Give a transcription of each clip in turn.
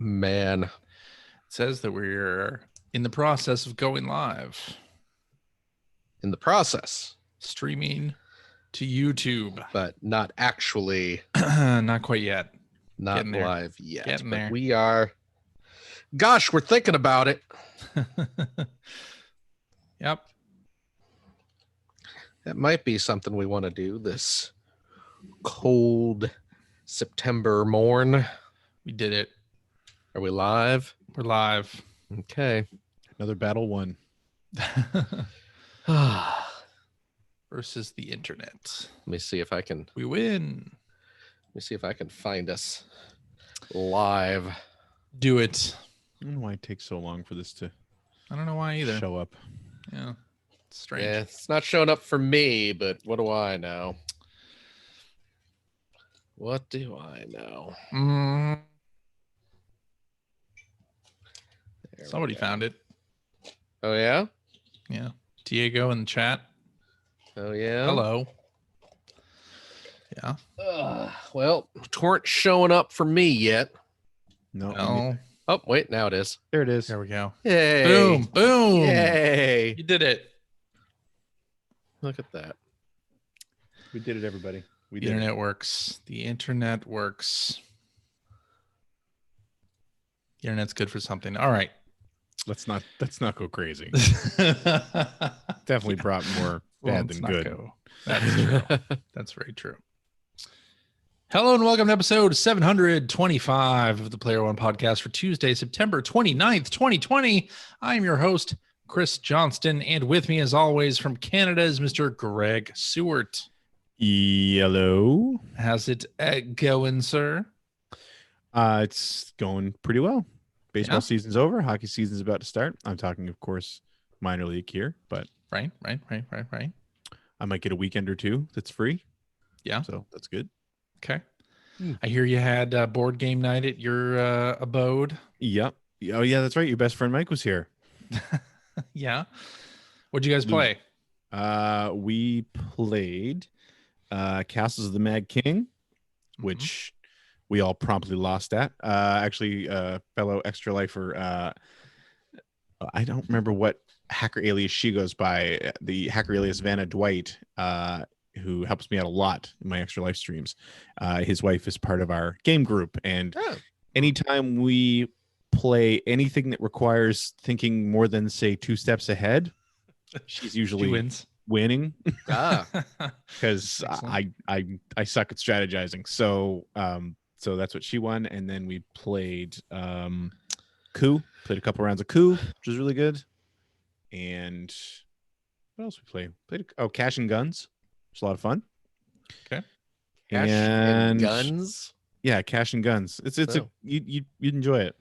Man. It says that we're in the process of going live. In the process. Streaming to YouTube. But not actually. Not quite yet. Not live yet. Getting but there. We are. Gosh, we're thinking about it. Yep. That might be something we want to do this cold September morn. We did it. Are we live? We're live. Okay. Another battle won. Versus the internet. Let me see if I can. We win. Let me see if I can find us live. Do it. I don't know why it takes so long for this to I don't know why either. show up. Yeah. It's strange. Yeah, it's not showing up for me, but what do I know? What do I know? Somebody found it. Oh, yeah? Yeah. Diego in the chat. Oh, yeah? Hello. Yeah. Well, torrent showing up for me yet. No. Oh, wait, now it is. There it is. There we go. Yay. Boom. Boom. Yay. You did it. Look at that. We did it, everybody. We The did internet works. The internet works. The internet's good for something. All right. Let's not go crazy. Definitely brought more bad than good. That's true. That's very true. Hello and welcome to episode 725 of the Player One podcast for Tuesday, September 29th, 2020. I'm your host, Chris Johnston, and with me, as always, from Canada is Mr. Greg Seward. Hello. How's it going, sir? It's going pretty well. Baseball season's over. Hockey season's about to start. I'm talking, of course, minor league here, but Right. I might get a weekend or two that's free. Yeah. So that's good. Okay. I hear you had board game night at your abode. Yep. Oh, yeah, that's right. Your best friend Mike was here. Yeah. What'd you guys play? We played Castles of the Mad King, which we all promptly lost at. Actually, fellow extra lifer, I don't remember what hacker alias she goes by. The hacker alias Vanna Dwight, who helps me out a lot in my extra life streams. His wife is part of our game group, and anytime we play anything that requires thinking more than, say, 2 steps ahead, she's usually winning. Because I suck at strategizing. So that's what she won. And then we played Coup. Played a couple rounds of Coup, which was really good. And what else we played? Cash and Guns. It's a lot of fun. Okay. Cash and Guns? Yeah, Cash and Guns. It's you'd enjoy it.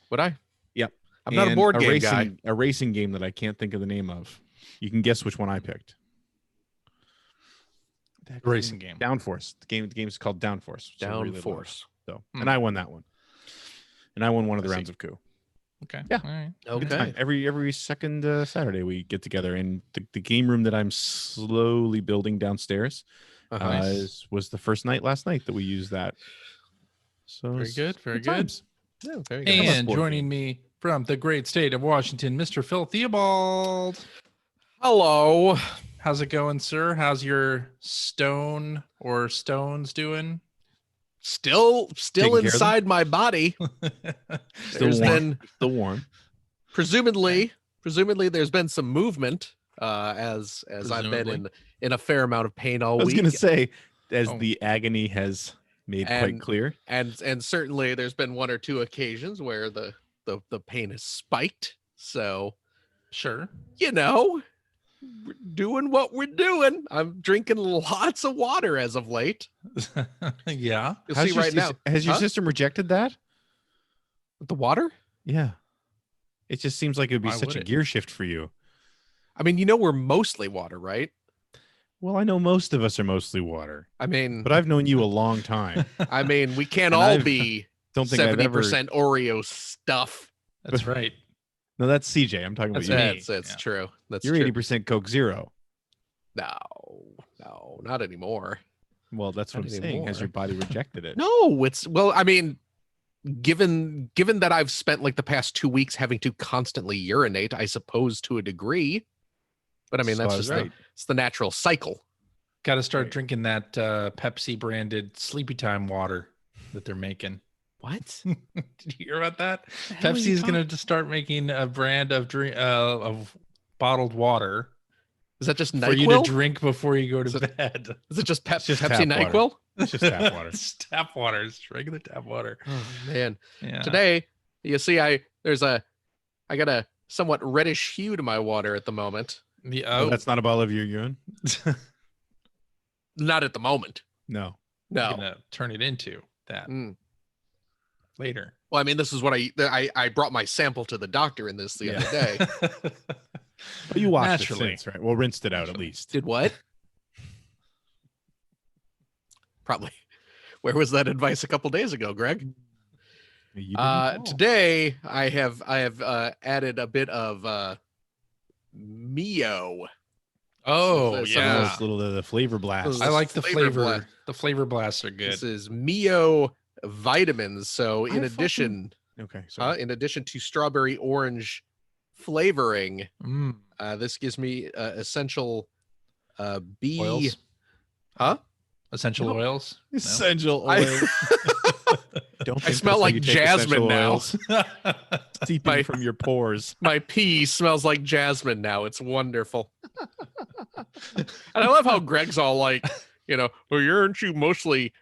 Would I? Yep. I'm not a board game guy. A racing game that I can't think of the name of. You can guess which one I picked. Racing game. Downforce. The game's called Downforce. Downforce. So, and I won that one. And I won one of the rounds of Coup. Okay. Yeah. All right. Good time. Every second Saturday we get together, and the game room that I'm slowly building downstairs was the first night last night that we used that. So very good. Very good. Times. Yeah, very good. And joining me from the great state of Washington, Mr. Phil Theobald. Hello. How's it going, sir? How's your stone or stones doing? Still inside my body. Still warm. Presumably there's been some movement as I've been in a fair amount of pain all week. I was going to say, as the agony has made quite clear. And certainly there's been 1 or 2 occasions where the pain has spiked. So sure. We're doing what we're doing. I'm drinking lots of water as of late. Yeah. You'll see right now. Has your system rejected that? The water? Yeah. It just seems like it would be such a gear shift for you. I mean, we're mostly water, right? Well, I know most of us are mostly water. I mean, but I've known you a long time. I mean, we can't all be don't think 70% Oreo stuff. That's right. No, that's CJ. I'm talking about you. That's true. You're 80% Coke Zero. No, not anymore. Well, that's what I'm saying. Has your body rejected it? No, given that I've spent like the past 2 weeks having to constantly urinate, I suppose to a degree. But I mean, that's just it's the natural cycle. Got to start drinking that Pepsi branded Sleepy Time water that they're making. What? Did you hear about that? Pepsi is going to start making a brand of bottled water. Is that just NyQuil? For you to drink before you go to bed? Is it just Pepsi NyQuil? It's just tap water. It's tap water. It's regular tap water. Oh man! Yeah. Today, you see, I got a somewhat reddish hue to my water at the moment. Oh, that's not a bottle of your urine. Not at the moment. No. I'm gonna turn it into that later. Well, I mean, this is what I brought my sample to the doctor in this the other day. But you washed it since, right? Well, rinsed it out at least. Did what? Probably. Where was that advice a couple days ago, Greg? Today I have added a bit of Mio. Oh, yeah. Little the flavor blast. I like the flavor. The flavor blasts are good. This is Mio vitamins. So in addition to strawberry orange flavoring, this gives me essential oils. Essential oils. Essential oils. I smell like jasmine now. Seeping from your pores. My pee smells like jasmine now. It's wonderful. And I love how Greg's all like, well, aren't you mostly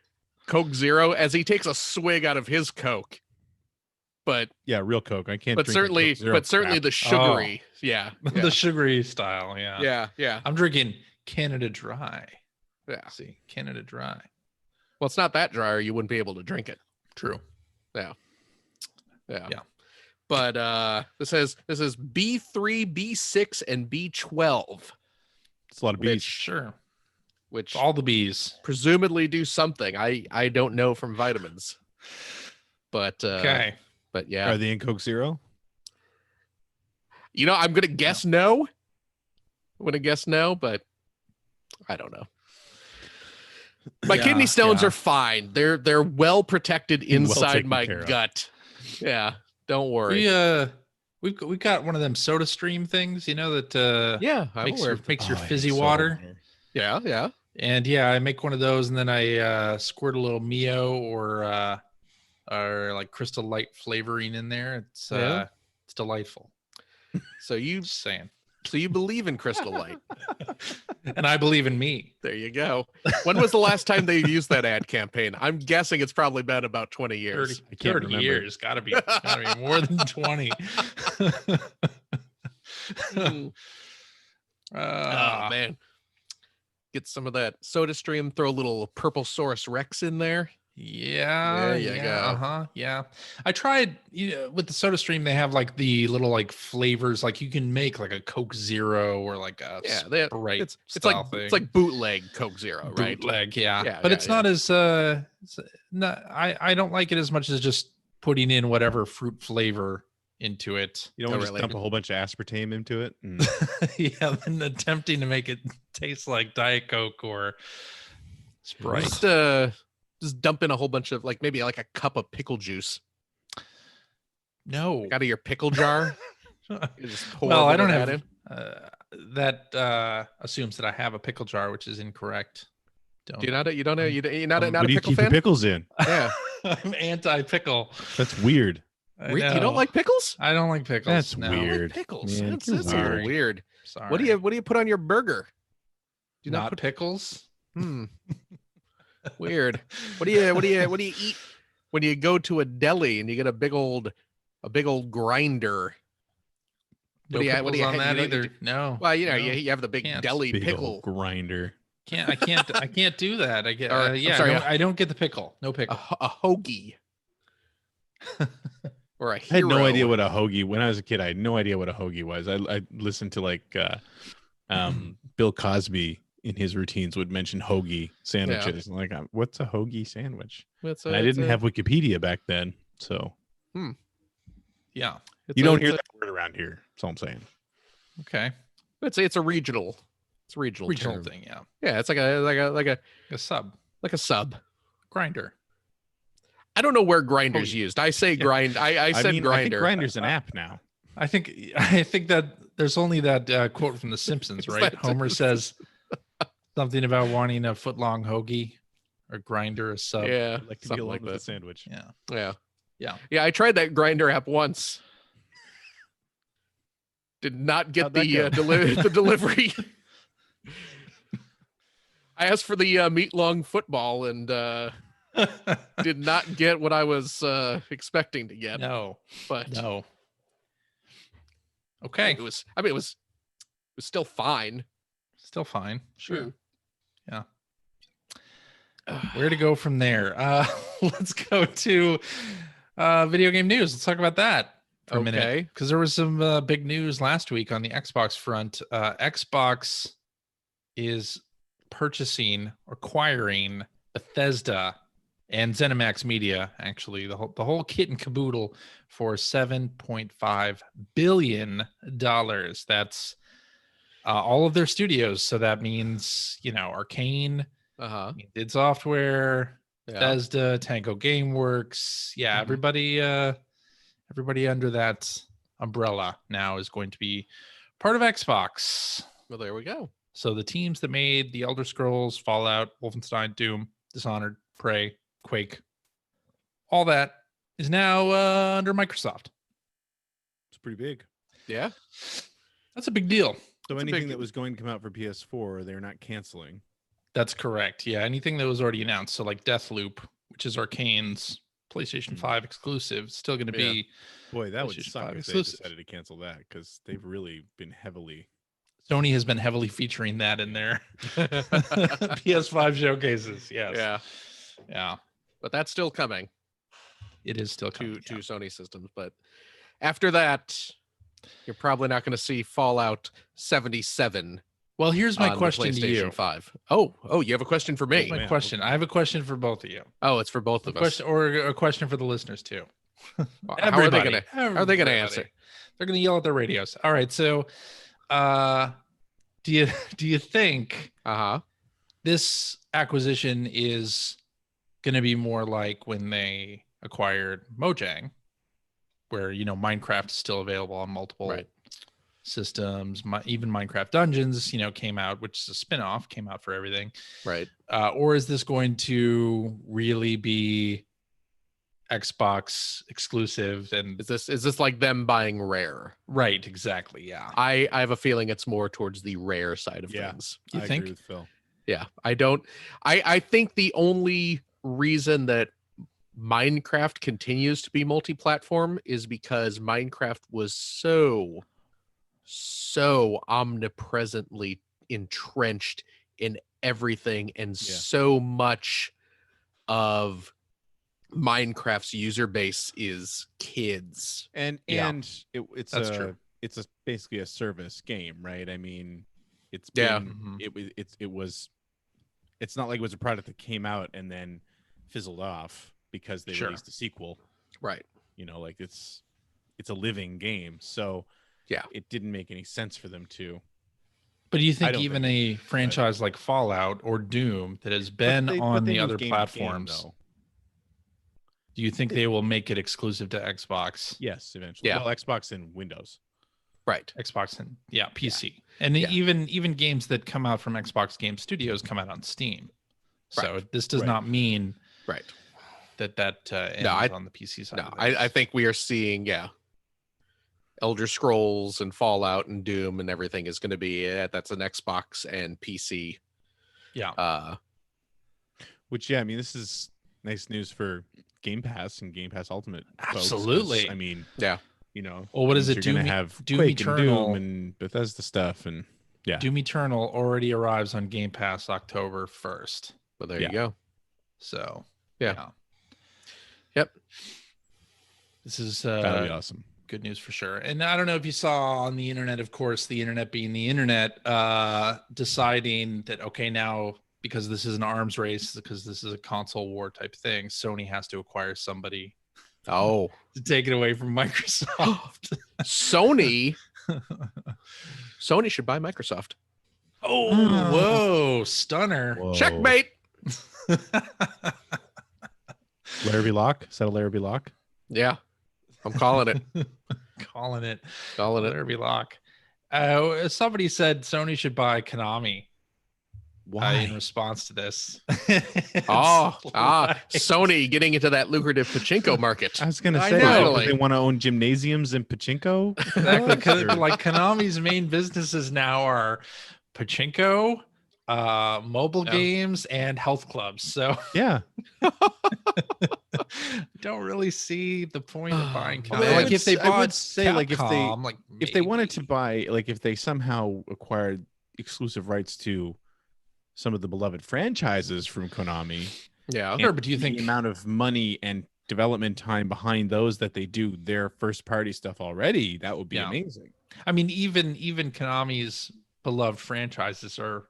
Coke Zero? As he takes a swig out of his Coke. But yeah, real Coke. I can't. But certainly the sugary. Oh. Yeah. The sugary style. Yeah. Yeah. I'm drinking Canada Dry. Yeah. See, Canada Dry. Well, it's not that dry, or you wouldn't be able to drink it. True. Yeah. But this is B3, B6, and B12. It's a lot of bees. Which all the bees presumably do something. I don't know from vitamins. But okay. But yeah. Are they in Coke Zero? I'm gonna guess no. But I don't know. My kidney stones are fine. They're well protected inside my gut. Yeah, don't worry. We got one of them Soda Stream things, that makes your fizzy water. Yeah. And I make one of those, and then I squirt a little Mio or like Crystal Light flavoring in there. It's delightful. So just saying. So you believe in Crystal Light. And I believe in me. There you go. When was the last time they used that ad campaign? I'm guessing it's probably been about 20 years. 30 years. Gotta be more than 20. Oh man. Get some of that Soda Stream, throw a little Purple Source Rex in there. Yeah. There you go. Yeah. I tried, with the Soda Stream, they have like the little like flavors, like you can make like a Coke Zero or like a Sprite. It's like bootleg Coke Zero, right? Bootleg, yeah. But it's not as I don't like it as much as just putting in whatever fruit flavor into it. You don't want to just dump a whole bunch of aspartame into it. And attempting to make it taste like Diet Coke or Sprite. Just dump in a whole bunch of maybe a cup of pickle juice. No, out of your pickle jar. Well, I don't have that. Assumes that I have a pickle jar, which is incorrect. You're not a pickle keep fan? Your pickles in. Yeah, I'm anti-pickle. That's weird. You don't like pickles? I don't like pickles. That's weird. I like pickles. Man, that's a little weird. Sorry. What do you put on your burger? Do you not put pickles? Weird. What do you eat when you go to a deli and you get a big old grinder? No pickles on that either. No. Well, you have the big deli big pickle grinder. I can't do that. I get. I don't get the pickle. No pickle. A hoagie. Or a hero. I had no idea what a hoagie. When I was a kid, I had no idea what a hoagie was. I listened to Bill Cosby. In his routines would mention hoagie sandwiches. Yeah. Like, what's a hoagie sandwich? I didn't have Wikipedia back then, so. Yeah, you don't hear that word around here. That's all I'm saying. Okay, let's say it's a regional. It's a regional thing. Yeah, it's like a sub, like a sub grinder. I don't know where Grinder's used. I say grind. I said mean, Grinder. I think Grinder's an app now. I think that there's only that quote from The Simpsons, right? Homer says something about wanting a foot-long hoagie or Grinder, a sub. Yeah, I'd like to be alone with a sandwich. Yeah. I tried that Grinder app once. Did not get the delivery. I asked for the meat-long football and did not get what I was expecting to get. No. But okay. It was still fine. Still fine. Sure. Yeah. Where to go from there? Let's go to video game news. Let's talk about that for a minute, because there was some big news last week on the Xbox front. Xbox is acquiring Bethesda and ZeniMax Media, actually the whole kit and caboodle, for $7.5 billion. That's all of their studios. So that means, Arcane, id Software, Bethesda, Tango Gameworks. Yeah, everybody under that umbrella now is going to be part of Xbox. Well, there we go. So the teams that made The Elder Scrolls, Fallout, Wolfenstein, Doom, Dishonored, Prey, Quake, all that is now under Microsoft. It's pretty big. Yeah. That's a big deal. So anything that was going to come out for PS4, they're not canceling. That's correct. Yeah, anything that was already announced. So like Deathloop, which is Arcane's PlayStation 5 exclusive, still going to be. Boy, that would suck if they decided to cancel that, because they've really been heavily. Sony has been heavily featuring that in their PS5 showcases. Yes. Yeah. But that's still coming. It is still coming to Sony systems. But after that, you're probably not going to see Fallout 77. Well, here's my question to you. 5. Oh, you have a question for me. My question. I have a question for both of you. Oh, it's for both of us. Or a question for the listeners too. How are they going to answer? They're going to yell at their radios. All right. So, do you think this acquisition is going to be more like when they acquired Mojang, where Minecraft is still available on multiple systems? Even Minecraft Dungeons, came out, which is a spinoff, came out for everything. Right. Or is this going to really be Xbox exclusive? And is this like them buying Rare? Right, exactly. Yeah. I have a feeling it's more towards the Rare side of things. You think? Agree with Phil. Yeah, I think the only reason that Minecraft continues to be multi-platform is because Minecraft was so omnipresently entrenched in everything, and so much of Minecraft's user base is kids, and it's true. It's basically a service game, right? I mean, it's not like it was a product that came out and then fizzled off because they released a sequel, right? Like it's a living game, so it didn't make any sense for them to. But do you think even a franchise like Fallout or Doom that has been on the other platforms, do you think they will make it exclusive to Xbox? Yes, eventually. Well, Xbox and Windows. Right. Xbox and PC. And even games that come out from Xbox Game Studios come out on Steam. So this does not mean that ends on the PC side. No, I think we are seeing, Elder Scrolls and Fallout and Doom and everything is going to be that's an Xbox and PC. Yeah. Which I mean, this is nice news for Game Pass and Game Pass Ultimate. Absolutely. Folks, I mean, well, what is it? You're going to have Doom Quake Eternal and Doom and Bethesda stuff, and Doom Eternal already arrives on Game Pass October 1st. But there you go. So yep. This is that'll be awesome. Good news for sure. And I don't know if you saw on the internet, of course, the internet being the internet, deciding that, okay, now because this is an arms race, because this is a console war type thing, Sony has to acquire somebody to take it away from Microsoft. Sony should buy Microsoft. Whoa, stunner. Whoa. Checkmate. Larrabee Lock. Is that a Larrabee Lock? Yeah, I'm calling it. Calling it Larrabee Lock. Somebody said Sony should buy Konami. Why? In response to this. Sony getting into that lucrative pachinko market. I was gonna say, they want to own gymnasiums and pachinko. Exactly. Like Konami's main businesses now are pachinko, mobile games, and health clubs. So yeah, don't really see the point of buying Konami. Like if they bought, I would say, Capcom, like if they wanted to buy, like if they somehow acquired exclusive rights to some of the beloved franchises from Konami. Yeah, sure, but do you think the amount of money and development time behind those that they do their first party stuff already, that would be amazing. I mean, even Konami's beloved franchises are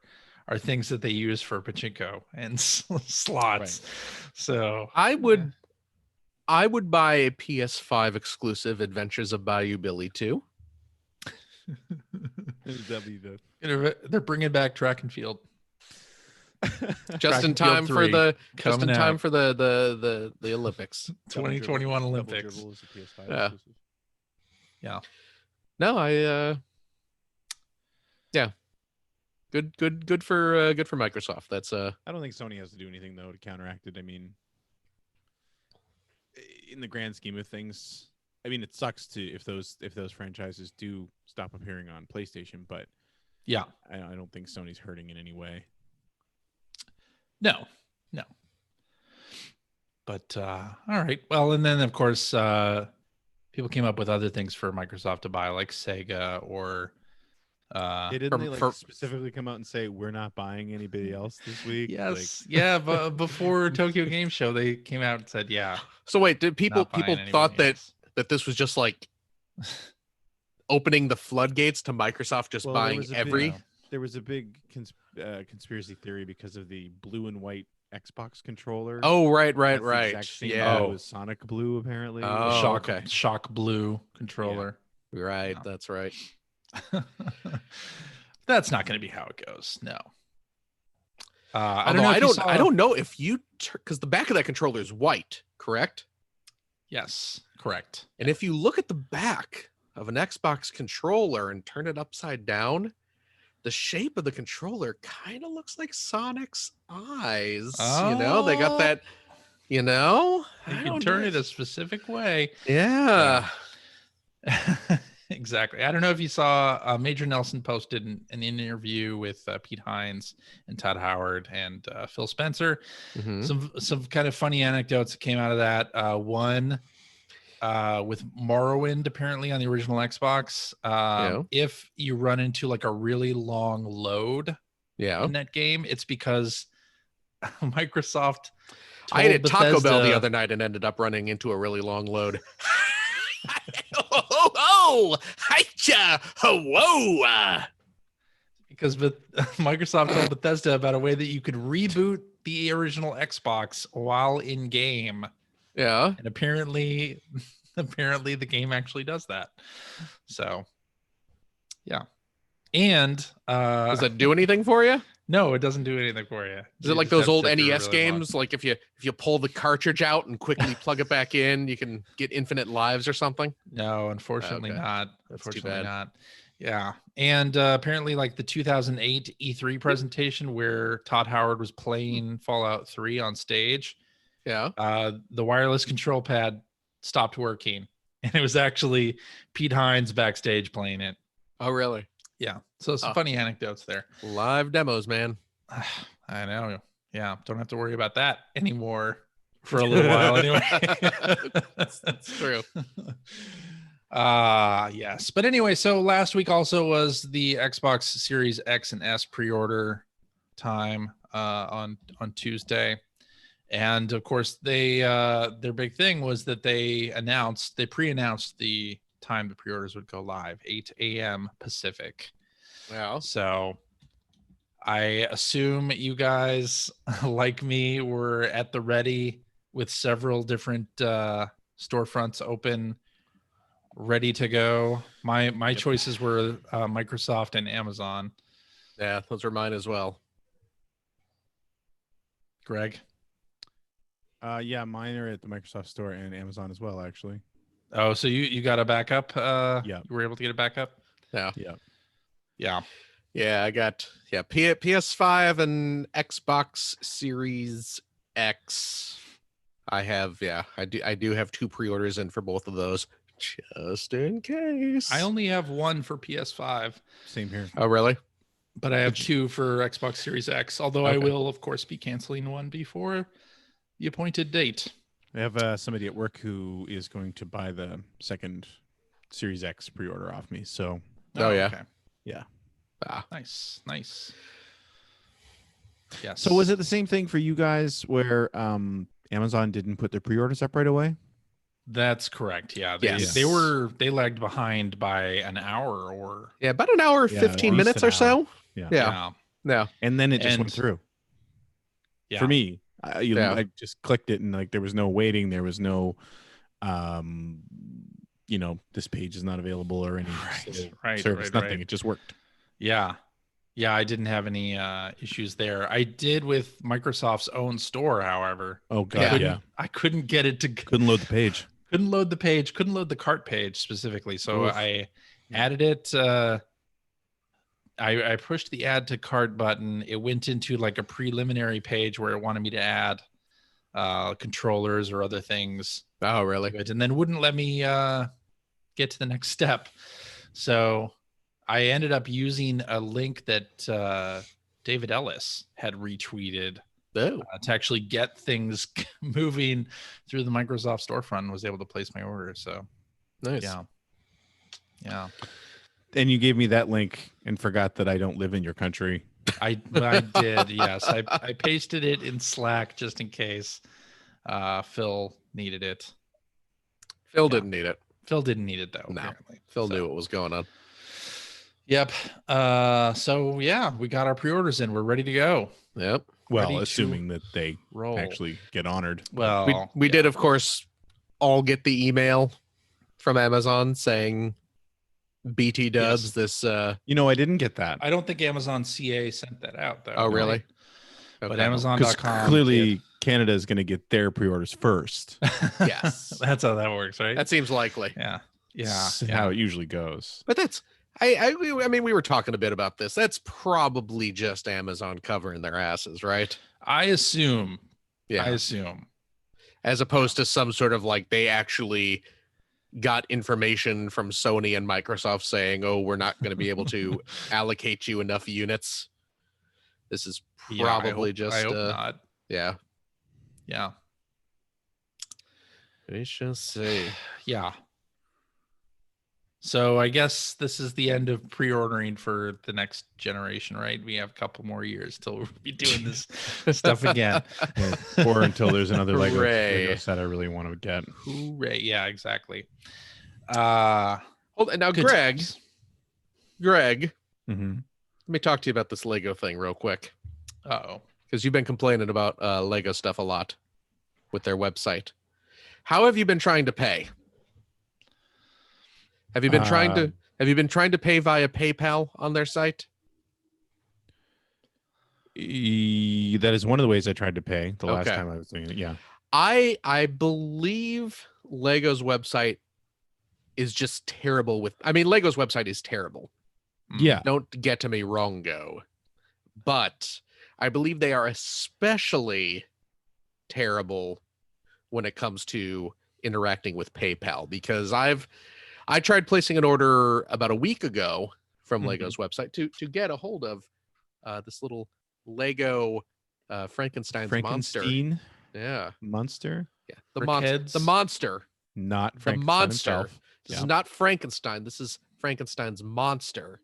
things that they use for pachinko and slots. Right. So I would buy a PS5 exclusive Adventures of Bayou Billy 2. They're bringing back track and field. Just in time for the Olympics. 2021 Olympics. Yeah. No, Good for Microsoft. That's I don't think Sony has to do anything though to counteract it. I mean, in the grand scheme of things, I mean, it sucks if those franchises do stop appearing on PlayStation, but yeah, I don't think Sony's hurting in any way. No. But all right. Well, and then of course, people came up with other things for Microsoft to buy, like Sega or. Didn't they specifically come out and say we're not buying anybody else this week? Yes, but before Tokyo Game Show, they came out and said, yeah. So wait, did people thought that this was just like opening the floodgates to Microsoft just buying every? There was a big conspiracy theory because of the blue and white Xbox controller. Oh, right. Yeah, it was Sonic Blue apparently. Oh, Shock Blue controller. Yeah. Right, that's right. That's not going to be how it goes. No. I don't know if you because the back of that controller is white, correct? Yes, correct. And if you look at the back of an Xbox controller and turn it upside down, the shape of the controller kind of looks like Sonic's eyes. Oh. They got that. You can turn it a specific way. Yeah. Exactly. I don't know if you saw Major Nelson posted an interview with Pete Hines and Todd Howard and Phil Spencer. Mm-hmm. Some kind of funny anecdotes that came out of that. One with Morrowind, apparently on the original Xbox. If you run into like a really long load in that game, it's because Microsoft. I ate at Taco Bell the other night and ended up running into a really long load. Because Microsoft told Bethesda about a way that you could reboot the original Xbox while in game. Yeah. And apparently the game actually does that. So yeah. And does that do anything for you? No, it doesn't do anything for you. Is it like those old NES games? Like if you pull the cartridge out and quickly plug it back in, you can get infinite lives or something? No, unfortunately not. That's unfortunately not. Yeah. And apparently like the 2008 E3 presentation where Todd Howard was playing Fallout 3 on stage. Yeah. The wireless control pad stopped working. And it was actually Pete Hines backstage playing it. Oh, really? Yeah. So some funny anecdotes there. Live demos, man. I know. Yeah. Don't have to worry about that anymore for a little while anyway. That's true. Yes. But anyway, so last week also was the Xbox Series X and S pre-order time on Tuesday. And of course their big thing was that they pre-announced the time the pre-orders would go live, 8 a.m. Pacific. Yeah. So I assume you guys, like me, were at the ready with several different storefronts open, ready to go. My choices were Microsoft and Amazon. Yeah, those were mine as well. Greg? Yeah, mine are at the Microsoft Store and Amazon as well, actually. Oh, so you got a backup? Yeah. You were able to get a backup? Yeah. Yeah. I got PS5 and Xbox Series X. I do have 2 pre-orders in for both of those, just in case. I only have 1 for PS5. Same here. Oh, really? But I have 2 for Xbox Series X, although I Okay. will, of course, be canceling one before the appointed date. I have somebody at work who is going to buy the second Series X pre-order off me. So, Oh, yeah. Okay. yeah. Nice. Yes. So was it the same thing for you guys where Amazon didn't put their pre-orders up right away? That's correct. Yeah. Yes. They lagged behind by an hour or About an hour, Yeah, 15 at least minutes an or so. Yeah. Yeah. No. And then it just And- went through. Yeah. For me, I just clicked it and like there was no waiting, there was no this page is not available or any service, nothing. It just worked. Yeah. I didn't have any issues there. I did with Microsoft's own store, however. Oh god, I couldn't get it to couldn't load the page. Couldn't load the page, couldn't load the cart page specifically. So Oof. I added it. I pushed the add to cart button. It went into like a preliminary page where it wanted me to add controllers or other things. Oh, really? And then wouldn't let me get to the next step. So I ended up using a link that David Ellis had retweeted to actually get things moving through the Microsoft storefront and was able to place my order. So nice. Yeah. And you gave me that link and forgot that I don't live in your country. I did. Yes. I pasted it in Slack just in case Phil needed it. Phil didn't need it. Phil didn't need it though. No. Apparently. Phil knew what was going on. Yep. So yeah, we got our pre-orders in. We're ready to go. Yep. Well, Ready assuming that they roll. actually get honored. Well, We did, of course, all get the email from Amazon saying BT dubs this. I didn't get that. I don't think Amazon CA sent that out though. Oh, really? But Okay. Amazon.com clearly Canada is going to get their pre-orders first. Yes. That's how that works, right? That seems likely. Yeah. That's how it usually goes. But that's I mean, we were talking a bit about this. That's probably just Amazon covering their asses, right? I assume. Yeah. As opposed to some sort of like they actually got information from Sony and Microsoft saying, "Oh, we're not going to be able to allocate you enough units." This is probably I hope not. Yeah. Yeah. We shall see. Yeah. So I guess this is the end of pre-ordering for the next generation, right? We have a couple more years till we'll be doing this stuff again. Or until there's another Lego set I really want to get. Hooray. Yeah, exactly. Now, Greg, Mm-hmm. let me talk to you about this Lego thing real quick. Uh-oh. Because you've been complaining about Lego stuff a lot with their website. How have you been trying to pay? Have you been trying to pay via PayPal on their site? That is one of the ways I tried to pay the last time I was doing it. Yeah. I believe Lego's website is just terrible Lego's website is terrible. Yeah. Don't get to me wrongo. But I believe they are especially terrible when it comes to interacting with PayPal, because I tried placing an order about a week ago from Lego's website to get a hold of this little Lego Frankenstein's monster. Yeah. Monster? Yeah. The monster. Not Frankenstein the monster. himself. This is not Frankenstein. This is Frankenstein's monster.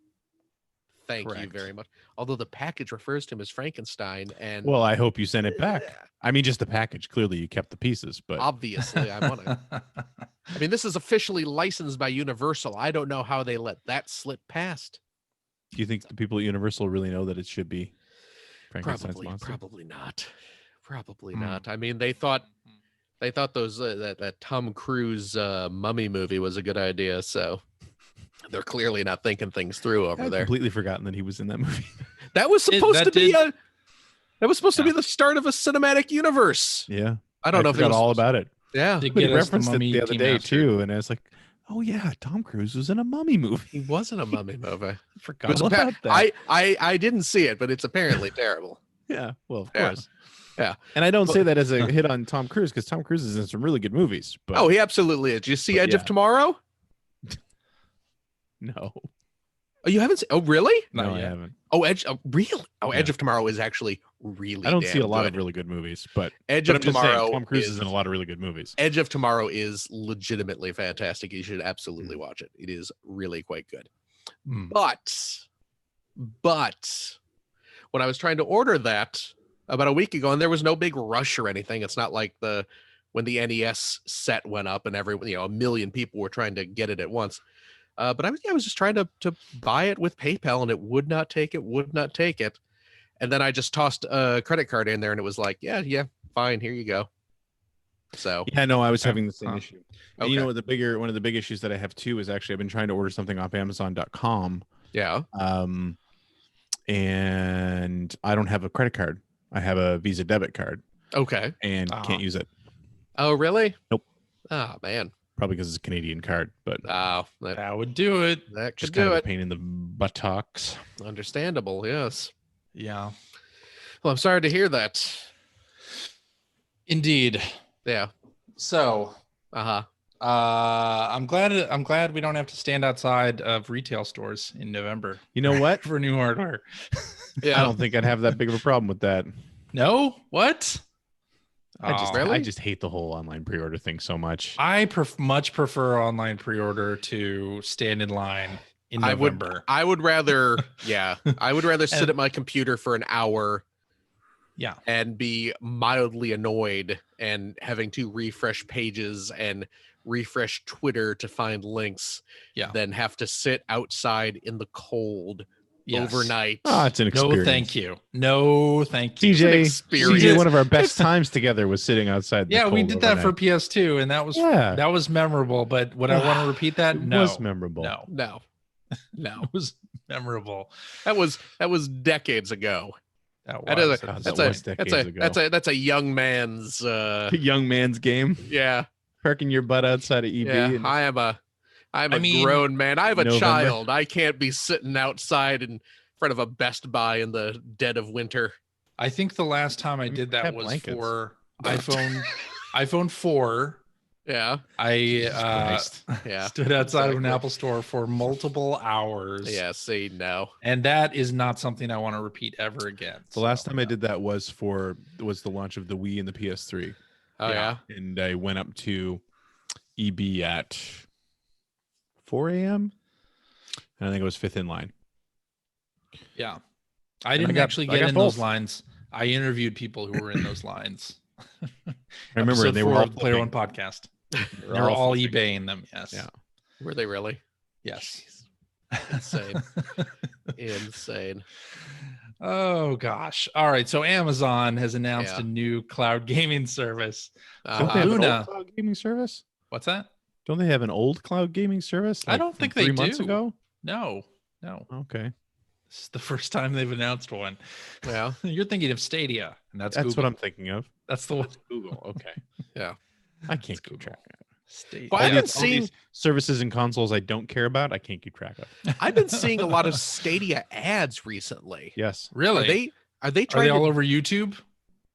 Thank you very much. Although the package refers to him as Frankenstein, and well, I hope you sent it back. I mean, just the package. Clearly, you kept the pieces, but obviously, I want to. I mean, this is officially licensed by Universal. I don't know how they let that slip past. Do you think the people at Universal really know that it should be Frankenstein's monster? Probably not. Probably not. I mean, they thought those that Tom Cruise mummy movie was a good idea, so they're clearly not thinking things through over there. Completely forgotten that he was in that movie. That was supposed to be the start of a cinematic universe. Yeah. I don't know if it was all about it. Yeah, They But he get us the referenced it Mummy the other day Demastered. too, and I was like, "Oh yeah, Tom Cruise was in a mummy movie." he wasn't a mummy movie. I forgot all about that. I didn't see it, but it's apparently terrible. Yeah, well, of Yeah. course. Yeah. And I don't say that as a hit on Tom Cruise because Tom Cruise is in some really good movies. But Oh, he absolutely is. Did you see Edge of yeah. Tomorrow? No, Oh, you haven't seen? Oh, really? no, I yet. haven't. Oh, Edge. Oh, really? Oh, Edge Yeah. of Tomorrow is actually really. I don't see a damn lot good. of really good movies, but Edge but of I'm just saying, Tomorrow. Tom Cruise is in a lot of really good movies. Edge of Tomorrow is legitimately fantastic. You should absolutely watch it. It is really quite good. Hmm. But when I was trying to order that about a week ago, and there was no big rush or anything. It's not like when the NES set went up and a million people were trying to get it at once. But I was just trying to buy it with PayPal, and it would not take it. And then I just tossed a credit card in there, and it was like, yeah, fine, here you go. So Yeah, no, I was having the same Huh. issue. And you know what one of the big issues that I have too is actually I've been trying to order something off Amazon.com. yeah, And I don't have a credit card. I have a Visa debit card okay. and can't use it. Oh, really? Nope. Oh man. Probably because it's a Canadian card, but Oh, that That would do it. could just do kind of a it. pain in the buttocks. Understandable. Yes. Yeah, Well, I'm sorry to hear that. indeed. Yeah. So, Uh-huh. I'm glad we don't have to stand outside of retail stores in November You know what? for new hardware. Yeah. I don't think I'd have that big of a problem with that. No, what? Really? I just hate the whole online pre-order thing so much. I much prefer online pre-order to stand in line in November. I would rather, I would rather sit And- at my computer for an hour Yeah. and be mildly annoyed and having to refresh pages and refresh Twitter to find links than have to sit outside in the cold Yes. overnight. Oh, it's an experience. No, thank you. No, thank you. TJ, one of our best times together was sitting outside. Yeah, we did that for overnight. PS2, and that was memorable. But would I want to repeat that? It No, was memorable. No. it was memorable. That was decades ago. That's a young man's young man's game. Yeah. Parking your butt outside of EB. Yeah, I'm a grown man. I have a November. child. I can't be sitting outside in front of a Best Buy in the dead of winter. I think the last time I did that Have was blankets. for iPhone 4. Yeah. I Yeah. stood outside of an Exactly. Apple store for multiple hours. Yeah. See, no. And that is not something I want to repeat ever again. The last time I did that was the launch of the Wii and the PS3. Oh yeah. And I went up to EB at 4 a.m. and I think it was fifth in line. Yeah. I didn't actually get in those lines. I interviewed people who were in those lines. I remember Episode they 4 were all of the Player One podcast. They were all eBaying them. Yes. Yeah. Were they really? Yes. Insane. Insane. Oh gosh. All right. So Amazon has announced a new cloud gaming service. Don't they have an Luna. old cloud gaming service? What's that? Don't they have an old cloud gaming service? I don't think they 3 months do. ago. No. Okay. This is the first time they've announced one. Yeah. You're thinking of Stadia, and that's Google. what I'm thinking of. That's the one. Google. Okay. Yeah. I can't keep track of it. Stadia. Well, I All haven't these seen. services and consoles I don't care about. I can't keep track of. I've been seeing a lot of Stadia ads recently. Yes. Really? Are they Are trying they to? all over YouTube?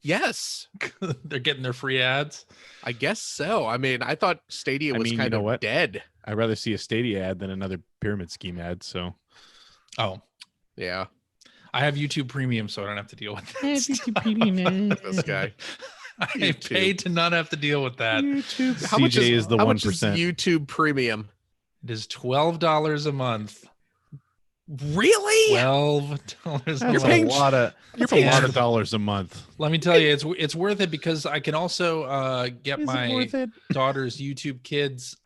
Yes. They're getting their free ads. I guess so. I mean, I thought Stadia was kind of dead. I'd rather see a Stadia ad than another pyramid scheme ad. So. Oh, Yeah. I have YouTube Premium, so I don't have to deal with that. This guy. I paid to not have to deal with that. YouTube. How much is the how 1%. much is YouTube Premium? It is $12 a month. Really? $12 That's a You're month. paying- a lot of. That's a lot of dollars a month. Let me tell you, it's worth it because I can also get Is it my worth it? daughter's YouTube Kids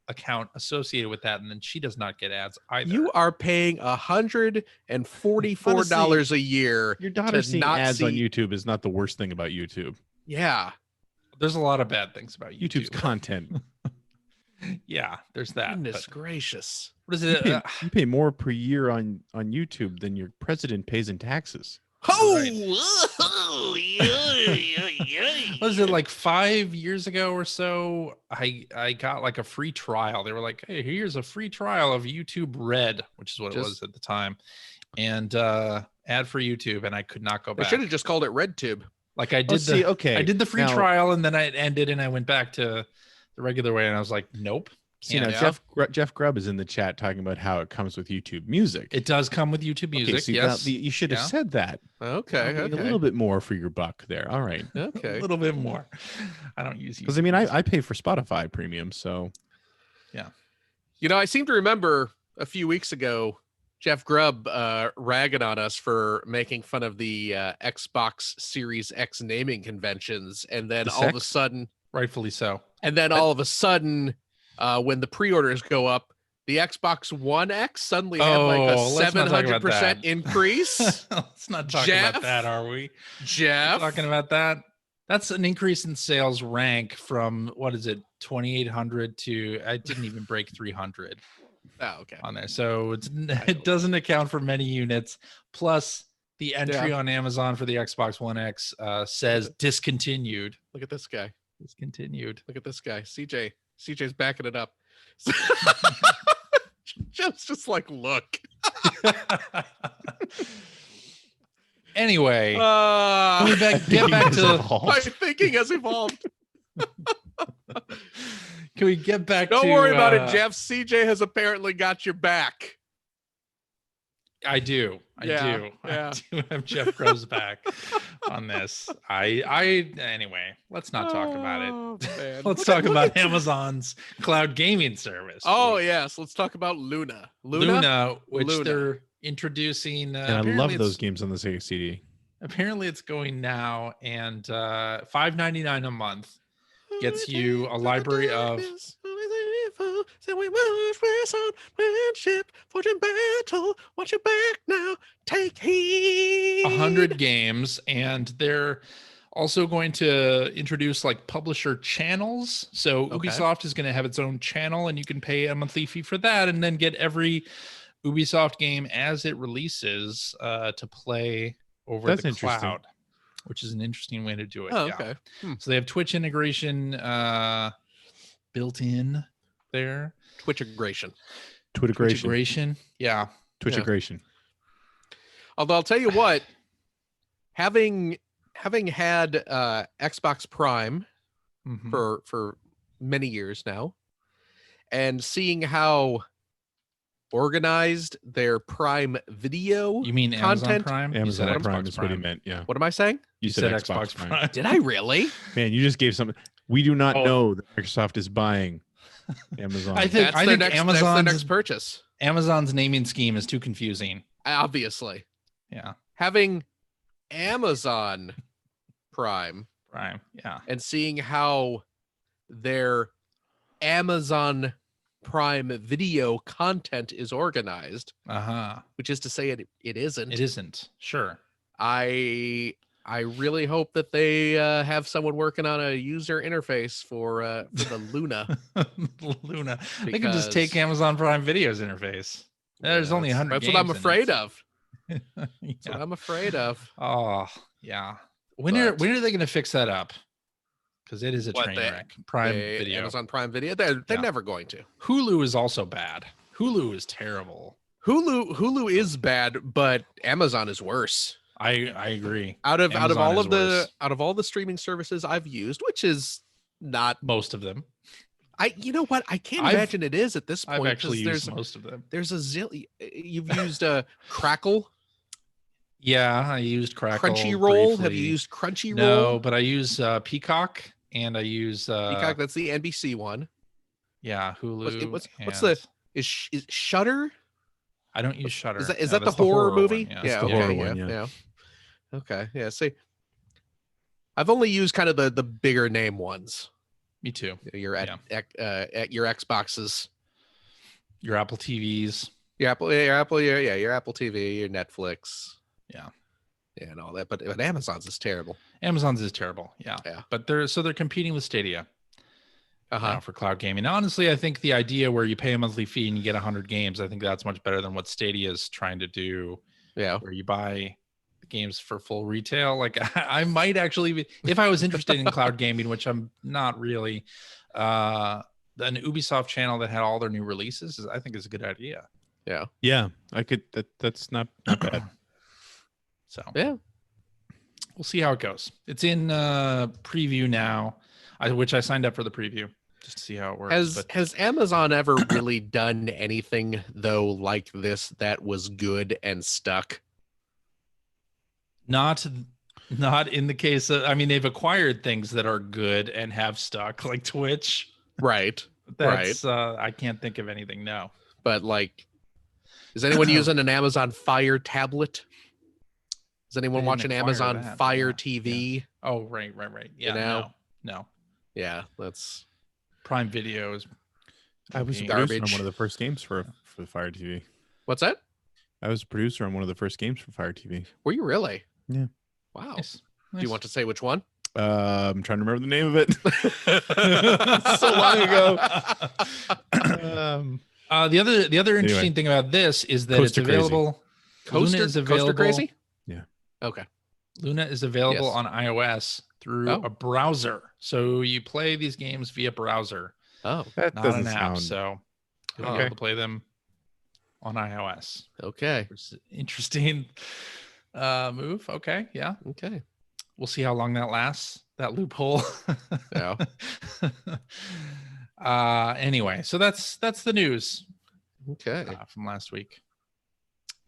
account associated with that, and then she does not get ads either. You are paying $144 a year. Your daughter to seeing not ads on see- YouTube is not the worst thing about YouTube. Yeah. There's a lot of bad things about YouTube's YouTube. content. Yeah, there's that. Goodness but gracious. what is You it? pay, you pay more per year on YouTube than your president pays in taxes. Oh, Was it like 5 years ago or so? I got like a free trial. They were like, hey, here's a free trial of YouTube Red, which is what it was at the time, and ad for YouTube, and I could not go back. I should have just called it RedTube. Like I did I did the free trial, and then it ended, and I went back to the regular way, and I was like, nope. See, now Jeff Grubb is in the chat talking about how it comes with YouTube Music. It does come with YouTube Music. So yes, you should have said that. Okay, a little bit more for your buck there. All right, okay, a little bit more. I don't use because I mean I pay for Spotify Premium, so yeah. You know, I seem to remember a few weeks ago Jeff Grubb ragging on us for making fun of the Xbox Series X naming conventions, and then all of a sudden, rightfully so, and then all of a sudden. When the pre-orders go up, the Xbox One X suddenly had like a 700% increase. Let's not talk about that, are we? Jeff, talking about that. That's an increase in sales rank from what is it, 2,800 to I didn't even break 300. Oh, okay. On there, so it doesn't account for many units. Plus, the entry on Amazon for the Xbox One X says discontinued. Look at this guy. Discontinued. Look at this guy, CJ's backing it up. Just like, look. Anyway, can we get back to my thinking has evolved. Can we get back Don't worry about it, Jeff. CJ has apparently got your back. I do. I do have Jeff Grubb's back on this. Anyway, let's not talk about it. Man. Let's talk about Amazon's cloud gaming service. Oh, yes. Let's talk about Luna. Which they're introducing. And I love those games on the Sega CD. Apparently it's going now, and $5.99 a month gets you a library of we must press on, friendship, fortune battle, watch your back now, take heed. 100 games, and they're also going to introduce like publisher channels. So Ubisoft is going to have its own channel, and you can pay a monthly fee for that, and then get every Ubisoft game as it releases to play over the cloud, which is an interesting way to do it. Okay. So they have Twitch integration built in there. Twitch integration. Yeah. Twitch integration. Although I'll tell you what, having had Xbox Prime for many years now, and seeing how organized their Prime Video you mean content. Amazon Prime? Amazon Prime is what he meant. Yeah. What am I saying? You said Xbox Prime. Did I really? Man, you just gave something. We do not know that Microsoft is buying Amazon. I think Amazon's their next purchase. Amazon's naming scheme is too confusing. Obviously. Yeah. Having Amazon Prime, yeah, and seeing how their Amazon Prime Video content is organized, which is to say it isn't. It isn't. Sure. I really hope that they have someone working on a user interface for the Luna. Luna. They can just take Amazon Prime Video's interface. There's only 100 That's games what I'm afraid of. That's what I'm afraid of. Oh, yeah. When are they going to fix that up? Because it is a train wreck. Prime Video. Amazon Prime Video. They're never going to. Hulu is also bad. Hulu is terrible. Hulu is bad, but Amazon is worse. I agree. Out of all the streaming services I've used, which is not most of them. You know what? I can't imagine it is at this point. I've actually used most of them. There's a zillion. You've used Crackle. Yeah, I used Crackle. Crunchyroll. Briefly. Have you used Crunchyroll? No, but I use Peacock, and I use Peacock. That's the NBC one. Yeah, Hulu. What's the is Shudder? I don't use Shudder. Is that the horror movie? One, yeah, the horror one. Yeah. Okay. Yeah. See, I've only used kind of the bigger name ones. Me too. Your your Xboxes, your Apple TVs, your Apple TV, your Netflix, and all that. But Amazon's is terrible. Amazon's is terrible. Yeah. But they're competing with Stadia. For cloud gaming. Now, honestly, I think the idea where you pay a monthly fee and you get 100 games, I think that's much better than what Stadia is trying to do. Yeah. Where you buy the games for full retail. Like I might actually be, if I was interested in cloud gaming, which I'm not really, an Ubisoft channel that had all their new releases, I think is a good idea. Yeah, I could. That's not bad. So yeah, we'll see how it goes. It's in preview now, which I signed up for the preview just to see how it works. Has Amazon ever really done anything though like this that was good and stuck? Not in the case of, I mean, they've acquired things that are good and have stuck, like Twitch. Right. That's I can't think of anything. No. But like, is anyone using an Amazon Fire tablet? Is anyone watching Amazon Fire TV? Yeah. Oh, right. Yeah, no. Yeah, that's Prime Videos. I was a producer on one of the first games for the Fire TV. What's that? I was a producer on one of the first games for Fire TV. Were you really? Yeah. Wow. Nice. Do you want to say which one? I'm trying to remember the name of it. So long ago. The other interesting thing about this is that it's available. Luna is available. Coaster Crazy? Yeah. Okay. Luna is available on iOS through a browser. So you play these games via browser. Oh, that not doesn't an app. sound... So you'll be able to play them on iOS. Okay. Which is an interesting move. Okay. Yeah. Okay. We'll see how long that lasts, that loophole. Yeah. Anyway, so that's the news. Okay. From last week.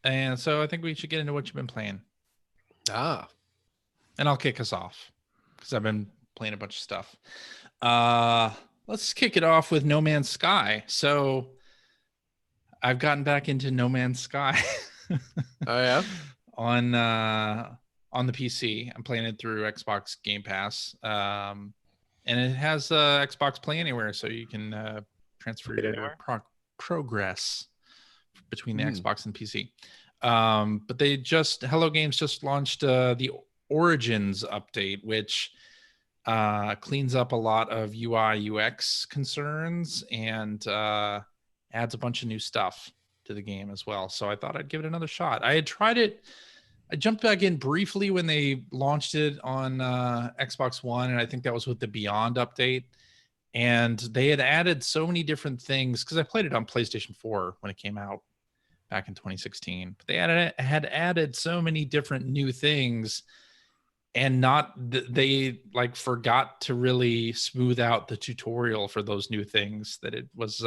And so I think we should get into what you've been playing. And I'll kick us off because I've been playing a bunch of stuff. Let's kick it off with No Man's Sky. So I've gotten back into No Man's Sky. Oh yeah. On the PC. I'm playing it through Xbox Game Pass. And it has Xbox Play Anywhere, so you can transfer your progress between the Xbox and PC. But Hello Games just launched the Origins update, which cleans up a lot of UI UX concerns and adds a bunch of new stuff to the game as well. So I thought I'd give it another shot. I had tried it. I jumped back in briefly when they launched it on Xbox One, and I think that was with the Beyond update. And they had added so many different things because I played it on PlayStation 4 when it came out back in 2016. But they had added so many different new things, and they like forgot to really smooth out the tutorial for those new things, that it was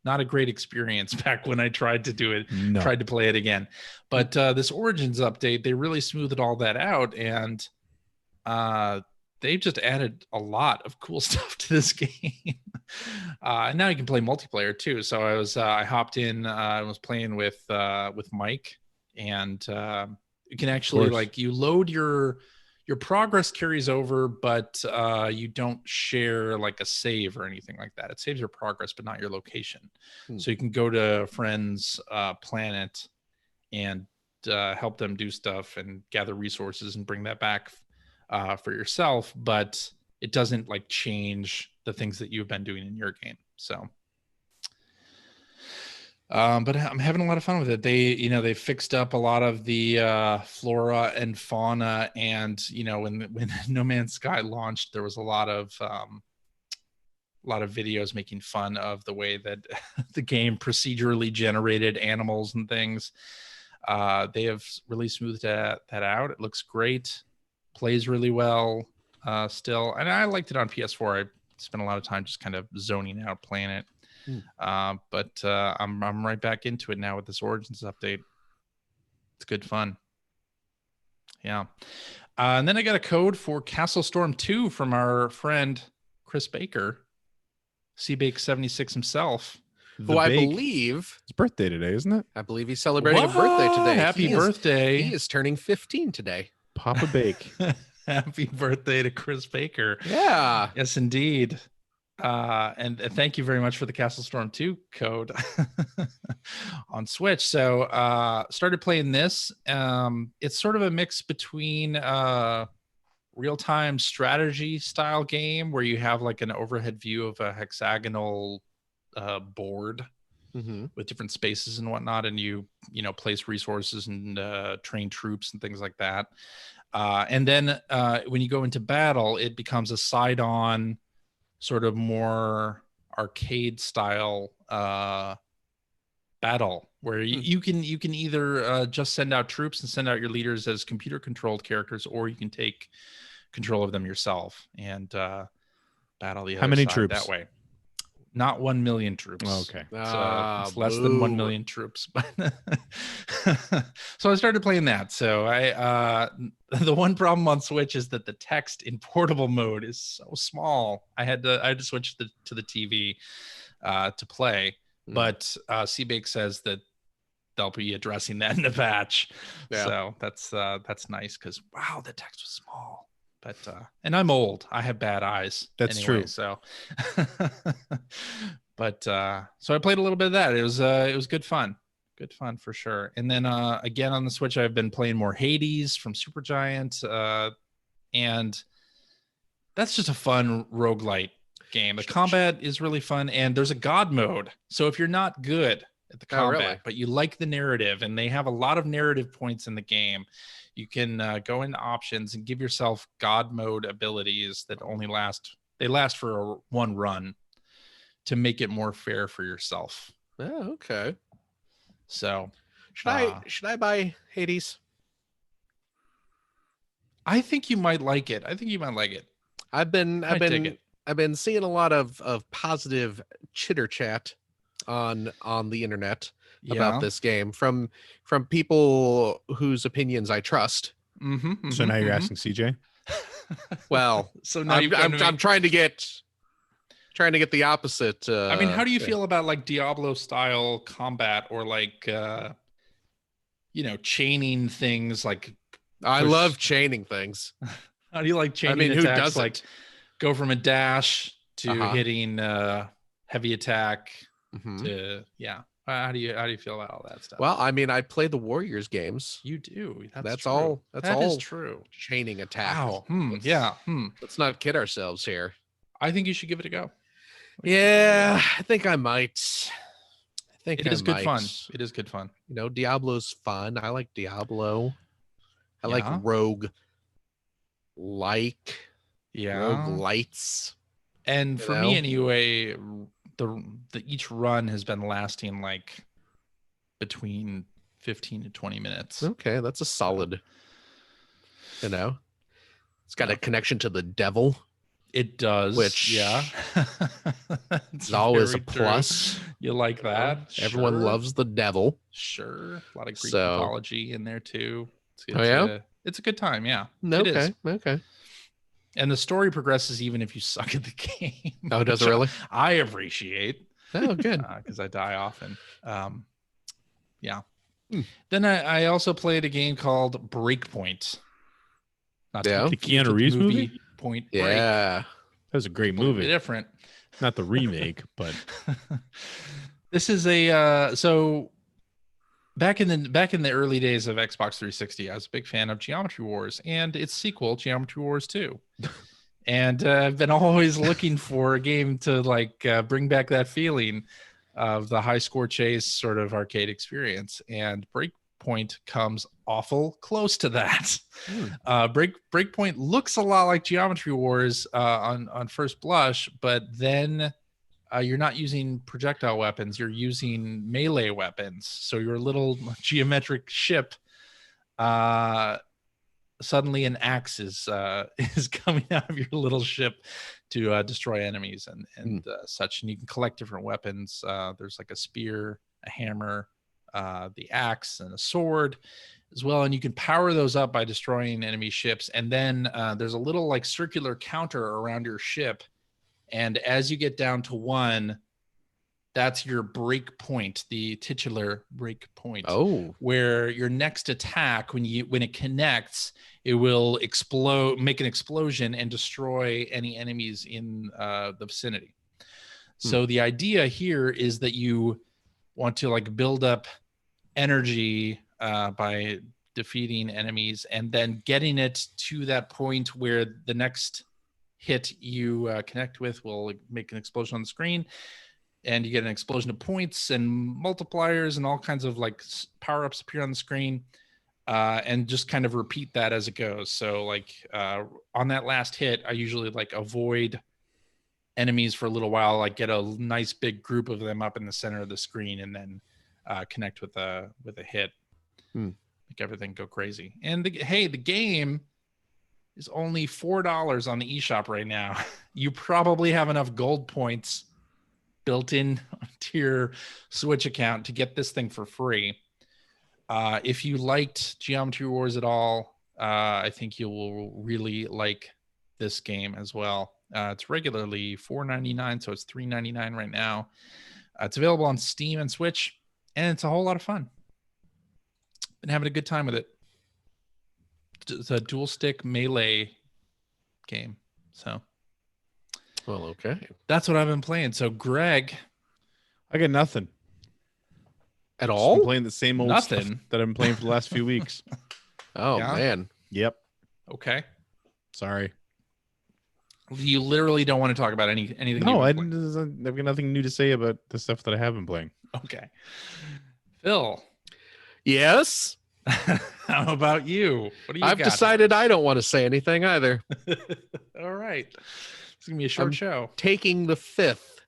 not a great experience back when I tried to do it, tried to play it again. But this Origins update, they really smoothed all that out, and they've just added a lot of cool stuff to this game. And now you can play multiplayer too. So I hopped in, I was playing with Mike, and you can actually you load your progress carries over, but you don't share like a save or anything like that. It saves your progress, but not your location. So you can go to a friend's planet and help them do stuff and gather resources and bring that back for yourself, but it doesn't like change the things that you've been doing in your game. So but I'm having a lot of fun with it. They fixed up a lot of the flora and fauna, and when No Man's Sky launched, there was a lot of videos making fun of the way that the game procedurally generated animals and things. They have really smoothed that out. It looks great, plays really well still, and I liked it on PS4. I spent a lot of time just kind of zoning out playing it. But I'm right back into it now with this Origins update. It's good fun. Yeah. And then I got a code for Castle Storm 2 from our friend Chris Baker, CBake76 himself. Who I believe his birthday today, isn't it? I believe he's celebrating a birthday today. Happy birthday. He is turning 15 today. Papa Bake. Happy birthday to Chris Baker. Yeah. Yes, indeed. And thank you very much for the Castle Storm 2 code on Switch. So started playing this. It's sort of a mix between real-time strategy style game where you have like an overhead view of a hexagonal board, with different spaces and whatnot, and you place resources and train troops and things like that. And then when you go into battle, it becomes a side-on sort of more arcade style battle where you can either just send out troops and send out your leaders as computer controlled characters, or you can take control of them yourself and battle the other How many side troops that way. Not 1 million troops. Oh, okay. So it's less than 1 million troops. So I started playing that. So the one problem on Switch is that the text in portable mode is so small. I had to switch to the TV to play. But CBake says that they'll be addressing that in the patch. So that's nice because wow, the text was small. But and I'm old. I have bad eyes. That's anyway, true. So, but so I played a little bit of that. It was good fun. Good fun for sure. And then again on the Switch, I've been playing more Hades from Supergiant, and that's just a fun roguelite game. The combat is really fun, and there's a god mode. So if you're not good at the combat, but you like the narrative, and they have a lot of narrative points in the game, you can go into options and give yourself god mode abilities that only last for one run to make it more fair for yourself. Oh, okay. So should I buy Hades? I think you might like it. I've been seeing a lot of positive chitter chat on the internet about this game from people whose opinions I trust. So now you're asking CJ? Well, so now I'm trying to get the opposite. I mean, how do you feel about like Diablo style combat, or like chaining things? Like I love chaining things. How do you like chaining attacks? Who doesn't? Like go from a dash to hitting heavy attack to How do you feel about all that stuff? Well, I mean, I play the Warriors games. You do. That's true. all. That is true. Chaining attack. Wow. Let's not kid ourselves here. I think you should give it a go. Yeah, I think I might. It is good fun. It is good fun. Diablo's fun. I like Diablo. I like rogue. Roguelites. And for me anyway, the each run has been lasting like between 15 to 20 minutes. Okay, that's a solid. It's got a connection to the devil. It does, which it's always a plus. True. You like that? Everyone loves the devil. Sure, a lot of Greek mythology in there too. It's a good time. Yeah. Okay. And the story progresses even if you suck at the game. Oh, does it really? I appreciate. Oh, good. Because I die often. Then I also played a game called Breakpoint. The Keanu Reeves movie? Point Break. Yeah. That was a great movie. Different. Not the remake, but this is a so back in the early days of Xbox 360, I was a big fan of Geometry Wars and its sequel, Geometry Wars 2. And I've been always looking for a game to bring back that feeling of the high score chase sort of arcade experience. And Breakpoint comes awful close to that. Breakpoint looks a lot like Geometry Wars on first blush, but then you're not using projectile weapons, you're using melee weapons. So your little geometric ship, suddenly an axe is coming out of your little ship to destroy enemies and such. And you can collect different weapons. There's like a spear, a hammer, the axe, and a sword as well. And you can power those up by destroying enemy ships. And then there's a little circular counter around your ship. And as you get down to 1, that's your break point, the titular break point. Oh, where your next attack, when it connects, it will make an explosion and destroy any enemies in the vicinity. So the idea here is that you want to build up energy by defeating enemies and then getting it to that point where the next hit you connect with will make an explosion on the screen. and you get an explosion of points and multipliers and all kinds of like power-ups appear on the screen, and just kind of repeat that as it goes. So like on that last hit, I usually like avoid enemies for a little while, like get a nice big group of them up in the center of the screen, and then connect with a hit. Make everything go crazy. And the game is only $4 on the eShop right now. You probably have enough gold points built in to your Switch account to get this thing for free. If you liked Geometry Wars at all, I think you will really like this game as well. It's regularly $4.99, so it's $3.99 right now. It's available on Steam and Switch, and it's a whole lot of fun. Been having a good time with it. It's a dual stick melee game. So, well, okay, that's what I've been playing. So, Greg, I got nothing at all. I'm playing the same old stuff that I've been playing for the last few weeks. Oh yeah? Man. Yep. Okay. Sorry. You literally don't want to talk about anything. No, I've got nothing new to say about the stuff that I have been playing. Okay. Phil. Yes. How about you? What do you I've decided I don't want to say anything either. All right. It's gonna be a short show. Taking the fifth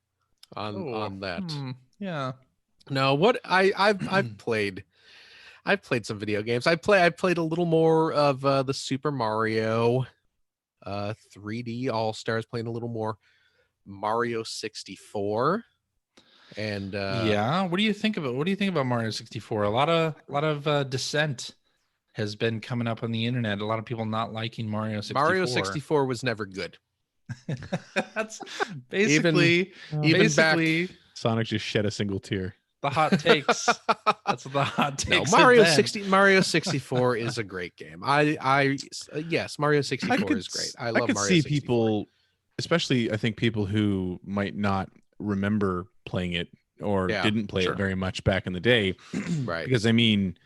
on that. Yeah. No, what I've played. I've played some video games. I played a little more of the Super Mario 3D All-Stars, playing a little more Mario 64. And yeah, what do you think of it? What do you think about Mario 64? A lot of dissent has been coming up on the internet. A lot of people not liking Mario 64. Mario 64 was never good. That's basically back, Sonic just shed a single tear. The hot takes. That's the hot takes. No, Mario 64 is a great game. Yes, Mario 64 is great. I love Mario 64. I could see people, especially I think people who might not remember playing it or didn't play it very much back in the day. Right. Because I mean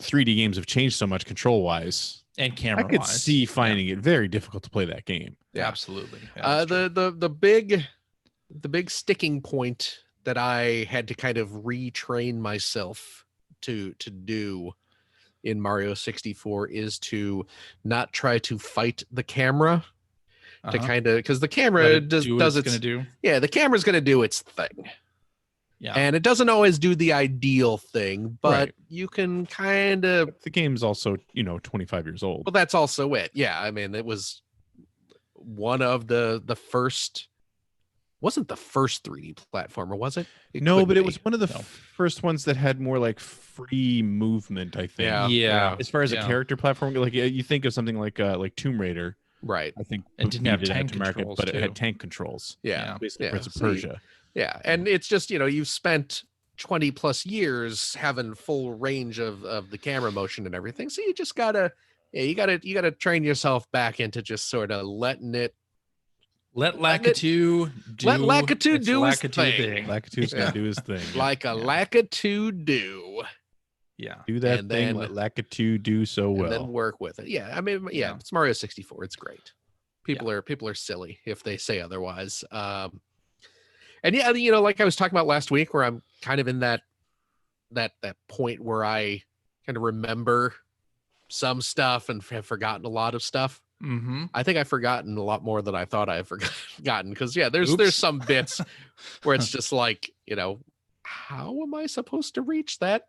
3D games have changed so much control wise and camera wise. I could see finding it very difficult to play that game. Yeah, absolutely. Yeah, the big sticking point that I had to kind of retrain myself to do in Mario 64 is to not try to fight the camera. To kind of, because the camera does its gonna do. Yeah, the camera's gonna do its thing. Yeah, and it doesn't always do the ideal thing, but you can kind of. The game's also 25 years old. Well, that's also it. Yeah, I mean, it was one of the first. Wasn't the first 3D platformer, was it? No, but it was one of the first ones that had more like free movement, I think. Yeah. As far as a character platform, like you think of something like Tomb Raider. Right. I think it didn't have tank controls, but it had tank controls. Yeah. Basically Prince of Persia. Yeah. And it's just, you've spent 20 plus years having full range of the camera motion and everything. So you just gotta train yourself back into just sort of letting it. Let Lakitu do his thing. Lakitu's gonna do his thing. Like a Lakitu do. Yeah. Do that thing that Lakitu do so well. And then work with it. Yeah. I mean, it's Mario 64. It's great. People are silly if they say otherwise. And like I was talking about last week, where I'm kind of in that point where I kind of remember some stuff and have forgotten a lot of stuff. Mm-hmm. I think I've forgotten a lot more than I thought I had forgotten, because there's some bits where it's just like, how am I supposed to reach that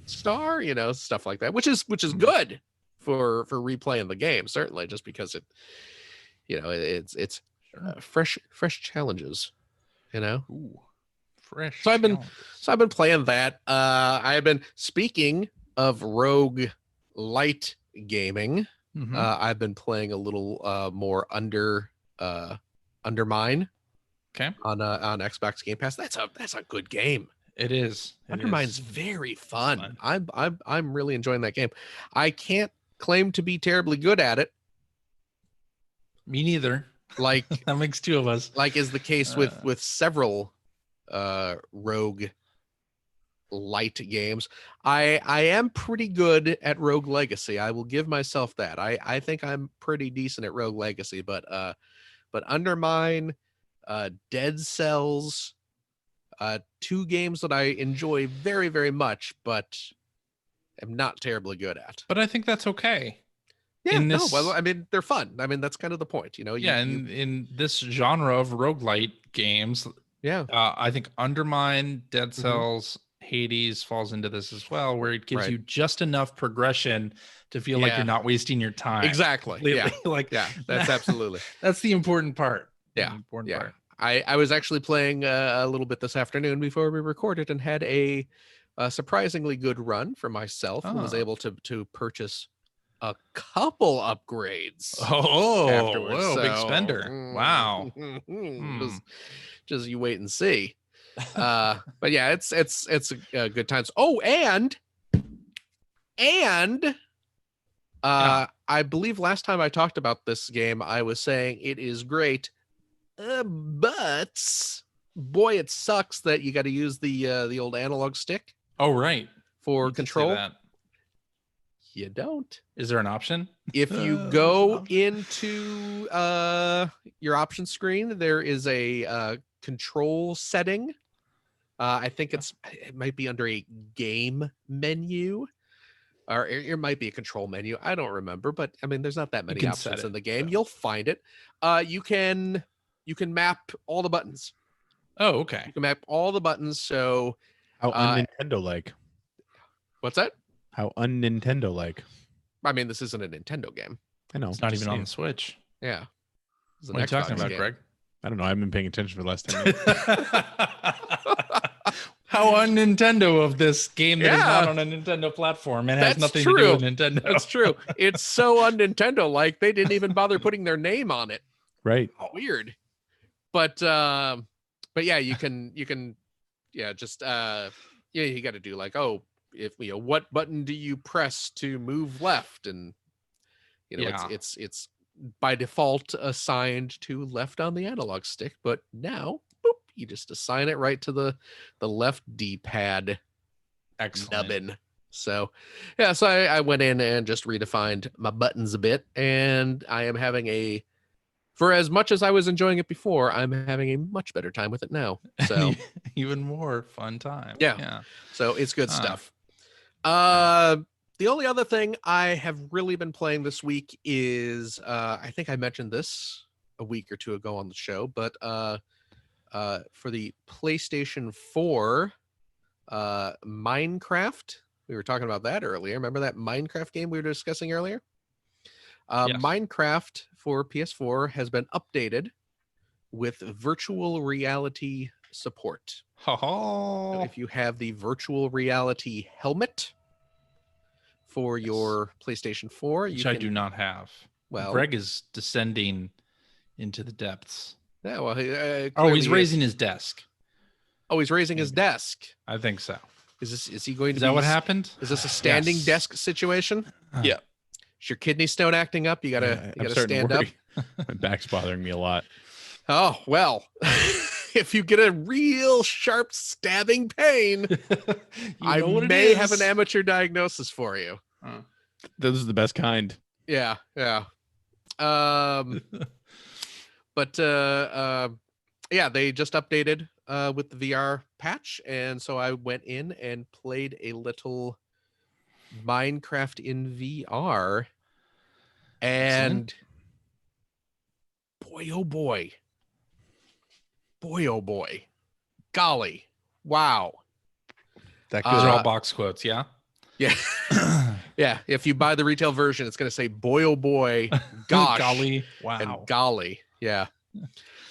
star? Stuff like that, which is good for replaying the game, certainly, just because it's fresh challenges, Ooh, fresh. So I've been playing that. I've been, speaking of rogue light gaming. Mm-hmm. I've been playing a little more Undermine. Okay. On Xbox Game Pass. That's a good game. It is. Undermine's very fun. I'm really enjoying that game. I can't claim to be terribly good at it. Me neither. Like that makes two of us. Like is the case with several rogue light games. I am pretty good at Rogue Legacy. I will give myself that. I think I'm pretty decent at Rogue Legacy, but Undermine, Dead Cells, two games that I enjoy very, very much, but am not terribly good at. But I think that's okay. Yeah, well, I mean, they're fun. I mean, that's kind of the point, in this genre of roguelite games, I think Undermine, Dead Cells, Hades falls into this as well, where it gives you just enough progression to feel like you're not wasting your time. Exactly. Completely. That's absolutely. That's the important part. Yeah. Part. I was actually playing a little bit this afternoon before we recorded and had a surprisingly good run for myself. I was able to purchase a couple upgrades. Afterwards. Whoa, big spender. Wow. Just you wait and see. But yeah, it's good times. Oh, and I believe last time I talked about this game, I was saying it is great, but boy, it sucks that you got to use the old analog stick. Oh, right. For control. You don't. Is there an option? If you go into your option screen, there is a control setting. I think it might be under a game menu, or it might be a control menu. I don't remember, but I mean, there's not that many options in the game. So. You'll find it. You can map all the buttons. Oh, okay. You can map all the buttons. So how un-Nintendo like? What's that? How un-Nintendo like? I mean, this isn't a Nintendo game. I know. It's not even on the Switch. Yeah. What are you talking about, Greg? I don't know. I haven't been paying attention for the last 10 minutes. How un-Nintendo of this game that is not on a Nintendo platform and has nothing to do with Nintendo. That's true. It's so un-Nintendo like they didn't even bother putting their name on it. Right. Weird. But yeah, you can just you got to do like, if what button do you press to move left, and it's by default assigned to left on the analog stick, but now you just assign it right to the left D-pad. Excellent. Nubbin. So I went in and just redefined my buttons a bit, and I am having for as much as I was enjoying it before, I'm having a much better time with it now. So even more fun time. Yeah. So it's good stuff. The only other thing I have really been playing this week is I think I mentioned this a week or two ago on the show, but for the PlayStation 4, Minecraft, we were talking about that earlier. Remember that Minecraft game we were discussing earlier? Yes. Minecraft for PS4 has been updated with virtual reality support. So if you have the virtual reality helmet for your PlayStation 4, which I do not have. Well, Greg is descending into the depths. Yeah, well, he's raising his desk. Oh, he's raising his desk. I think so. Is he going to? Is that what happened? Is this a standing desk situation? Yeah. Is your kidney stone acting up? You gotta stand up. My back's bothering me a lot. Oh well. If you get a real sharp stabbing pain, I may have an amateur diagnosis for you. Those are the best kind. Yeah. But they just updated with the VR patch, and so I went in and played a little Minecraft in VR, and boy, oh boy, golly, wow. Those are all box quotes, yeah? Yeah. Yeah, if you buy the retail version, it's going to say boy, oh boy, gosh, golly, wow, and golly, yeah.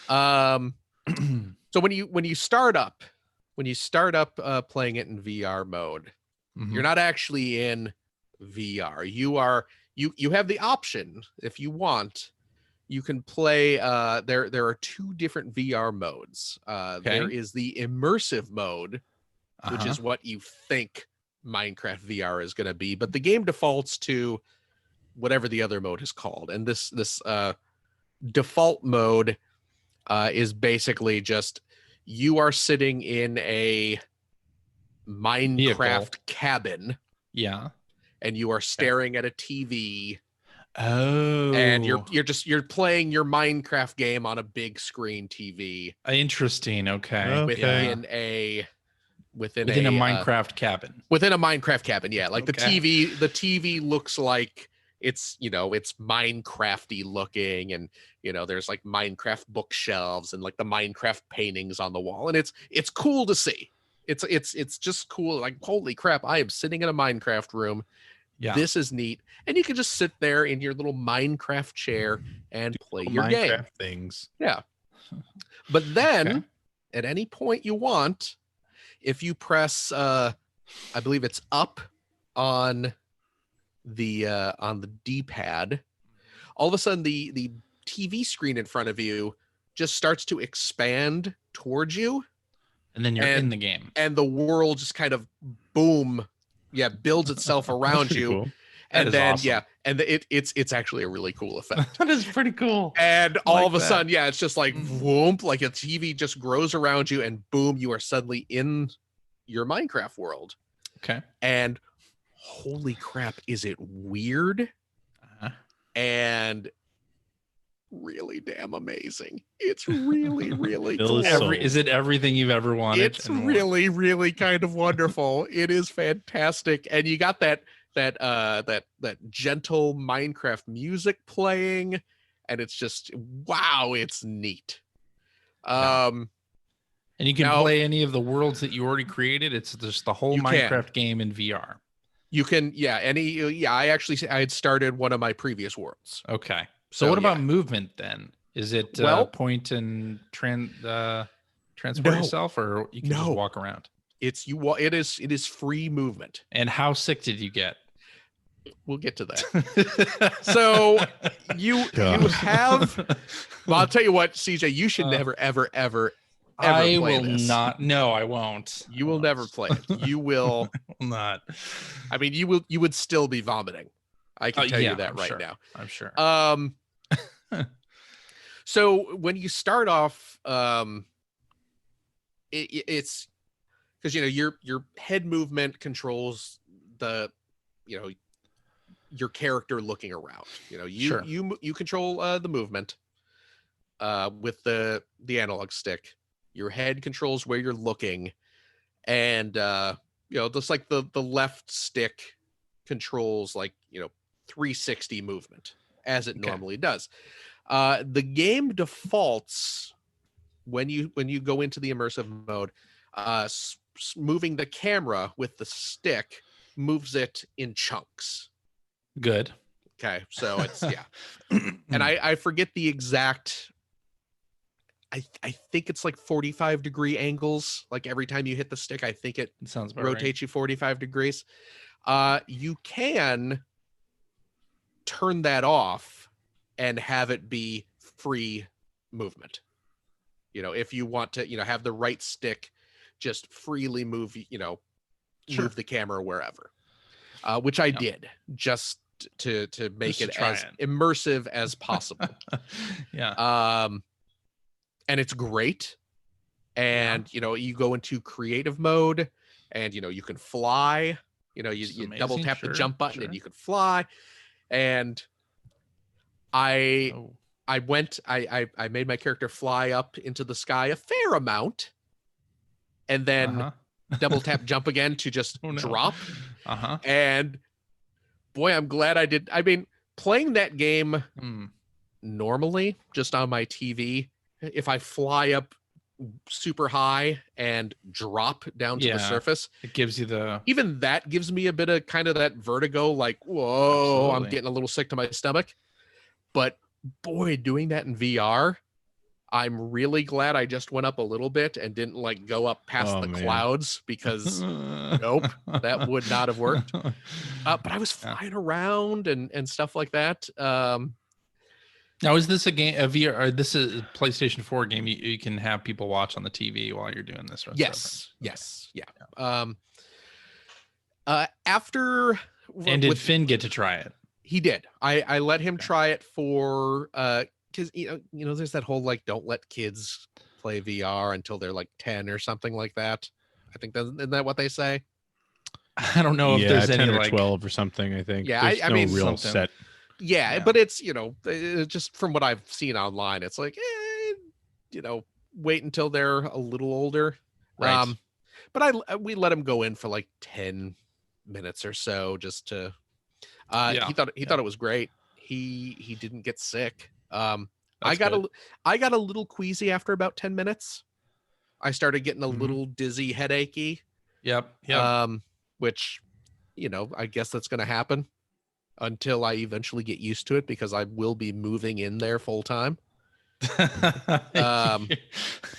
So when you start up playing it in VR mode, you're not actually in VR. You have the option, if you want, you can play. There are two different VR modes. There is the immersive mode, which is what you think Minecraft VR is going to be, but the game defaults to whatever the other mode is called, and this default mode is basically just you are sitting in a Minecraft cabin, and you are staring at a TV Oh, and you're playing your Minecraft game on a big screen TV. Interesting. Okay. Within a Minecraft cabin. Within a Minecraft cabin, yeah. Like Okay. the TV looks like it's Minecrafty looking, and there's like Minecraft bookshelves and like the Minecraft paintings on the wall, and it's cool to see. It's just cool. Like, holy crap, I am sitting in a Minecraft room. Yeah. This is neat. And you can just sit there in your little Minecraft chair and play your Minecraft game. things. Yeah. But then at any point you want, if you press I believe it's up on the D-pad, all of a sudden the TV screen in front of you just starts to expand towards you. And then you're in the game. And the world just kind of builds itself around you. Cool. And then awesome. and it's actually a really cool effect. That is pretty cool. And all of a sudden, it's just like whoomp, like a TV just grows around you, and boom, you are suddenly in your Minecraft world. Okay. And holy crap, is it weird and really damn amazing. It's really, really cool. Is it everything you've ever wanted? It's really, really kind of wonderful. It is fantastic. And you got that gentle Minecraft music playing, and it's just, wow, it's neat. And you can play any of the worlds that you already created. It's just the whole Minecraft game in VR. You can, I had started one of my previous worlds. Okay. So what about movement then? Is it point and transport yourself, or you can just walk around? It is free movement. And how sick did you get? We'll get to that. So you have. Well, I'll tell you what, CJ, you should never, ever, ever. I will not. No, I won't. You will never play it. You will not. I mean, you would still be vomiting. I can tell you that now. I'm sure. So when you start off, it's because your head movement controls your character looking around. You control the movement with the analog stick. Your head controls where you're looking, and just like the left stick controls 360 movement as it normally does. The game defaults when you go into the immersive mode, moving the camera with the stick moves it in chunks. Good. Okay, so it's and I forget the exact. I think it's like 45-degree angles. Like every time you hit the stick, I think it sounds about rotates you 45 degrees. You can turn that off and have it be free movement. If you want to, have the right stick just freely move, move the camera wherever, which I did just to make it as immersive as possible. And it's great. And, you go into creative mode, and, you can fly, you double tap the jump button and you can fly. And I made my character fly up into the sky a fair amount, and then double tap jump again to just drop. And boy, I'm glad I did. I mean, playing that game normally just on my TV, if I fly up super high and drop down to the surface, it gives you even that gives me a bit of kind of that vertigo, like, whoa, I'm getting a little sick to my stomach. But boy, doing that in VR, I'm really glad I just went up a little bit and didn't go up past clouds, because nope, that would not have worked. But I was flying around and stuff like that. Now, is this a game, a VR, or this is a PlayStation 4 game you can have people watch on the TV while you're doing this? Yes. After. And did Finn get to try it? He did. I let him try it for, because, there's that whole, don't let kids play VR until they're 10 or something like that. I think isn't that what they say? I don't know if there's 10 any or 12 or something. I think. Yeah, there's I mean, real set. Yeah, but it's, just from what I've seen online, it's like, wait until they're a little older. Right. But we let him go in for like 10 minutes or so just to he thought it was great. He didn't get sick. I got a little queasy after about 10 minutes. I started getting a little dizzy, headachy. Yep. Which, I guess that's going to happen until I eventually get used to it, because I will be moving in there full time.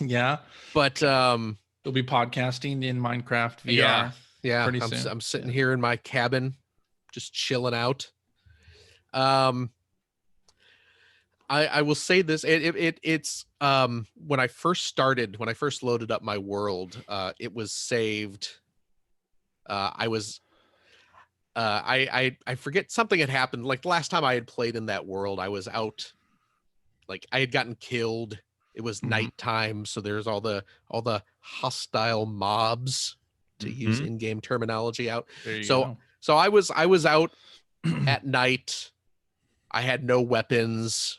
Yeah. But you'll be podcasting in Minecraft VR. Yeah. Pretty soon. I'm sitting here in my cabin, just chilling out. I will say this. It's when I first loaded up my world, it was saved. I forget, something had happened. Like the last time I had played in that world, I was out, like I had gotten killed. It was nighttime, so there's all the hostile mobs, to use in-game terminology, out. So I was out at night. I had no weapons.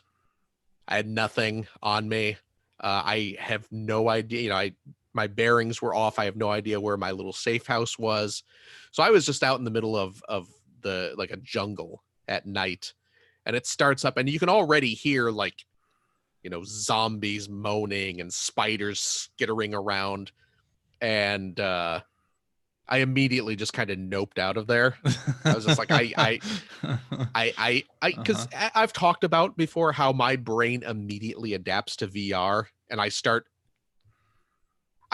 I had nothing on me. I have no idea. My bearings were off. I have no idea where my little safe house was. So I was just out in the middle of the, like, a jungle at night, and it starts up, and you can already hear, like, zombies moaning and spiders skittering around. And I immediately just kind of noped out of there. I was just like, because I've talked about before how my brain immediately adapts to VR, and I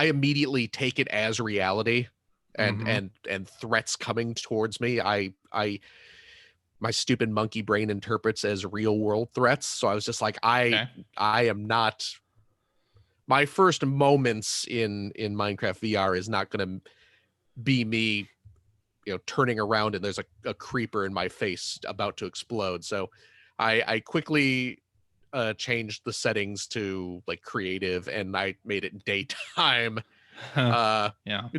immediately take it as reality, and threats coming towards me. My stupid monkey brain interprets as real world threats. So I was just like, I am not, my first moments in Minecraft VR is not going to be me, turning around and there's a creeper in my face about to explode. So I quickly changed the settings to like creative, and I made it daytime.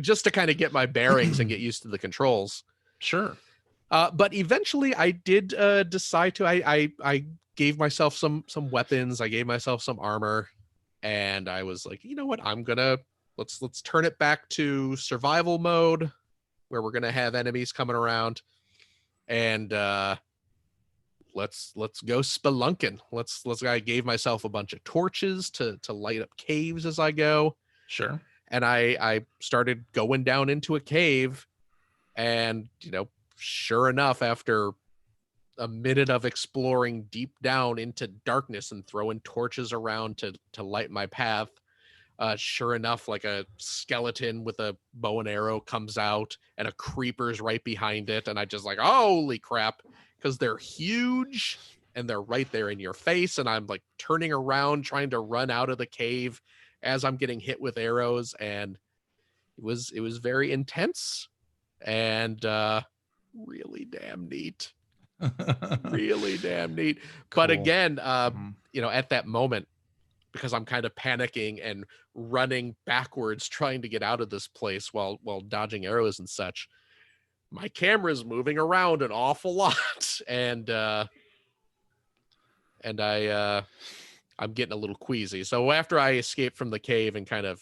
Just to kind of get my bearings and get used to the controls. Sure. But eventually I did decide to, I gave myself some weapons. I gave myself some armor, and I was like, you know what, let's turn it back to survival mode, where we're gonna have enemies coming around, and let's go spelunking. I gave myself a bunch of torches to light up caves as I go. Sure. And I started going down into a cave, and sure enough, after a minute of exploring deep down into darkness and throwing torches around to light my path, sure enough, like a skeleton with a bow and arrow comes out, and a creeper's right behind it. And I just like, holy crap, because they're huge and they're right there in your face. And I'm like turning around, trying to run out of the cave as I'm getting hit with arrows. And it was very intense, and really damn neat. Really damn neat. Cool. But again, at that moment, because I'm kind of panicking and running backwards trying to get out of this place while dodging arrows and such, my camera's moving around an awful lot, and I'm getting a little queasy. So after I escaped from the cave and kind of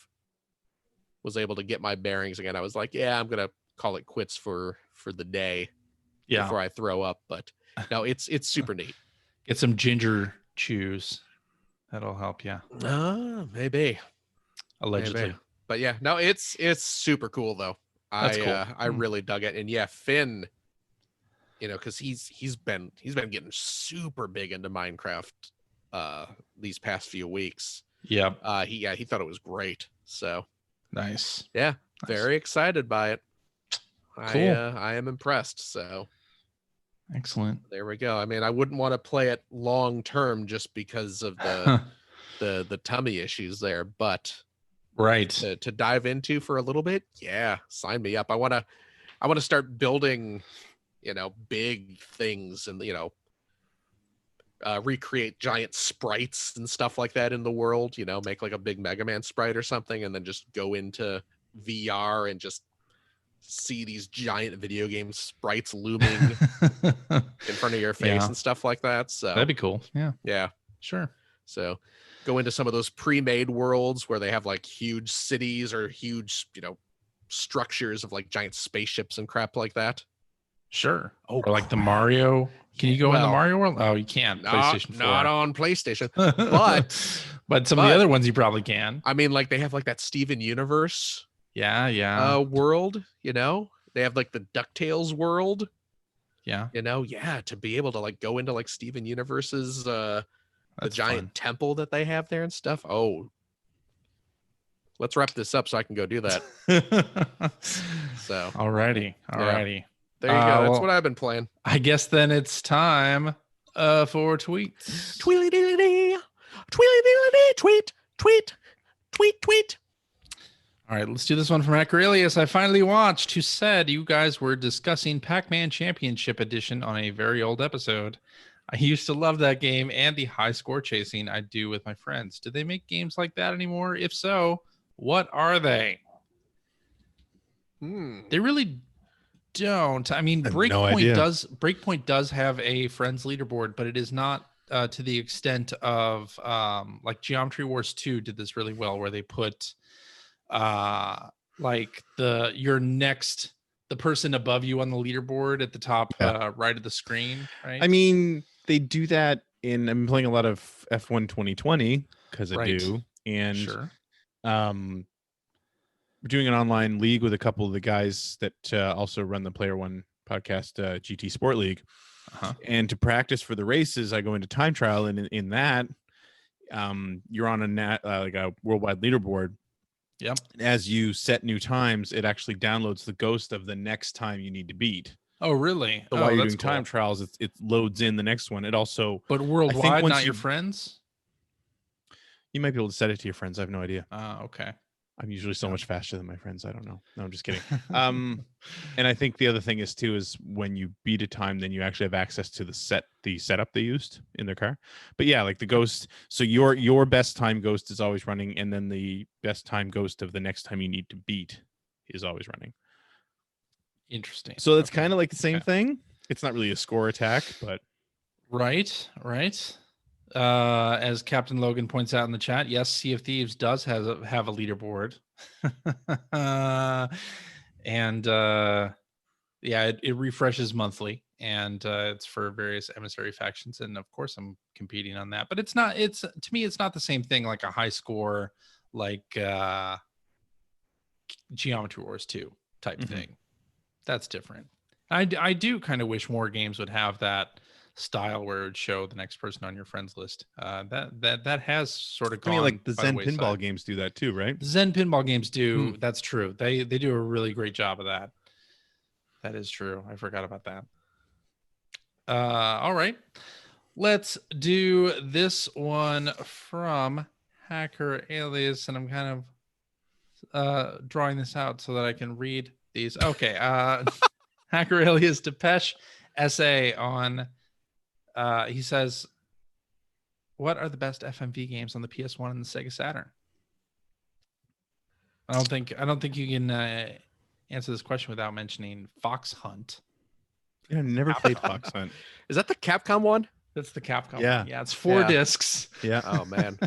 was able to get my bearings again, I was like, yeah, I'm gonna call it quits for the day. Before I throw up. But no, it's super neat. Get some ginger chews. That'll help you. Maybe. Allegedly. Maybe. But yeah, no, it's super cool though. That's cool. I really dug it. And yeah, Finn, because he's been getting super big into Minecraft these past few weeks. Yeah. He thought it was great. So nice. Yeah, very excited by it. Cool. I am impressed. So excellent. There we go. I mean, I wouldn't want to play it long term just because of the tummy issues there, but right, to dive into for a little bit, yeah, sign me up. I want to start building, big things, and recreate giant sprites and stuff like that in the world. Make like a big Mega Man sprite or something, and then just go into VR and just see these giant video game sprites looming in front of your face and stuff like that. So that'd be cool. Yeah. Sure. So go into some of those pre-made worlds where they have like huge cities or huge, structures of like giant spaceships and crap like that. Sure. Or like the Mario. Can you go in the Mario world? Oh, you can't. PlayStation 4. Not on PlayStation. But some of the other ones you probably can. I mean, like they have like that Steven Universe. Yeah. World, they have like the DuckTales world. Yeah. To be able to like go into like Steven Universe's the giant temple that they have there and stuff. Oh, let's wrap this up so I can go do that. So alrighty. There you go. That's what I've been playing. I guess then it's time for tweets. Tweely deely dee. Tweely deely dee. Tweet. All right, let's do this one from Acrelius. I finally watched who said you guys were discussing Pac-Man Championship Edition on a very old episode. I used to love that game and the high score chasing I do with my friends. Do they make games like that anymore? If so, what are they? They really don't. I mean, Breakpoint does have a friends leaderboard, but it is not to the extent of like Geometry Wars 2 did this really well, where they put like the person above you on the leaderboard at the top right of the screen, right? I mean, they do that I'm playing a lot of F1 2020 because I do. And sure. We're doing an online league with a couple of the guys that also run the Player One podcast, GT Sport League. And to practice for the races, I go into time trial, and in that, you're on like a worldwide leaderboard. Yep. As you set new times, it actually downloads the ghost of the next time you need to beat. Oh, really? So while you're doing time trials, it loads in the next one. It also, but worldwide, not your friends. You might be able to set it to your friends. I have no idea. Okay. I'm usually so much faster than my friends. I don't know. No, I'm just kidding. And I think the other thing is when you beat a time, then you actually have access to the setup they used in their car. But yeah, like the ghost. So your best time ghost is always running, and then the best time ghost of the next time you need to beat is always running. Interesting. So it's kind of like the same thing. It's not really a score attack, but right. As Captain Logan points out in the chat, yes, Sea of Thieves does have a leaderboard. And it refreshes monthly, and it's for various emissary factions, and of course I'm competing on that. But to me it's not the same thing like a high score like Geometry Wars 2 type thing. That's different. I do kind of wish more games would have that style where it would show the next person on your friends list. That has sort of gone. I mean, like the Zen pinball games do that too, right? The Zen pinball games do. That's true. They do a really great job of that. That is true. I forgot about that. All right, let's do this one from Hacker Alias, and I'm kind of drawing this out so that I can read these. Okay, Hacker Alias Depeche essay on. He says, "What are the best FMV games on the PS1 and the Sega Saturn?" I don't think you can answer this question without mentioning Fox Hunt. Yeah, I've never played Fox Hunt. Is that the Capcom one? That's the Capcom one. Yeah, it's 4 discs. Yeah. Oh man.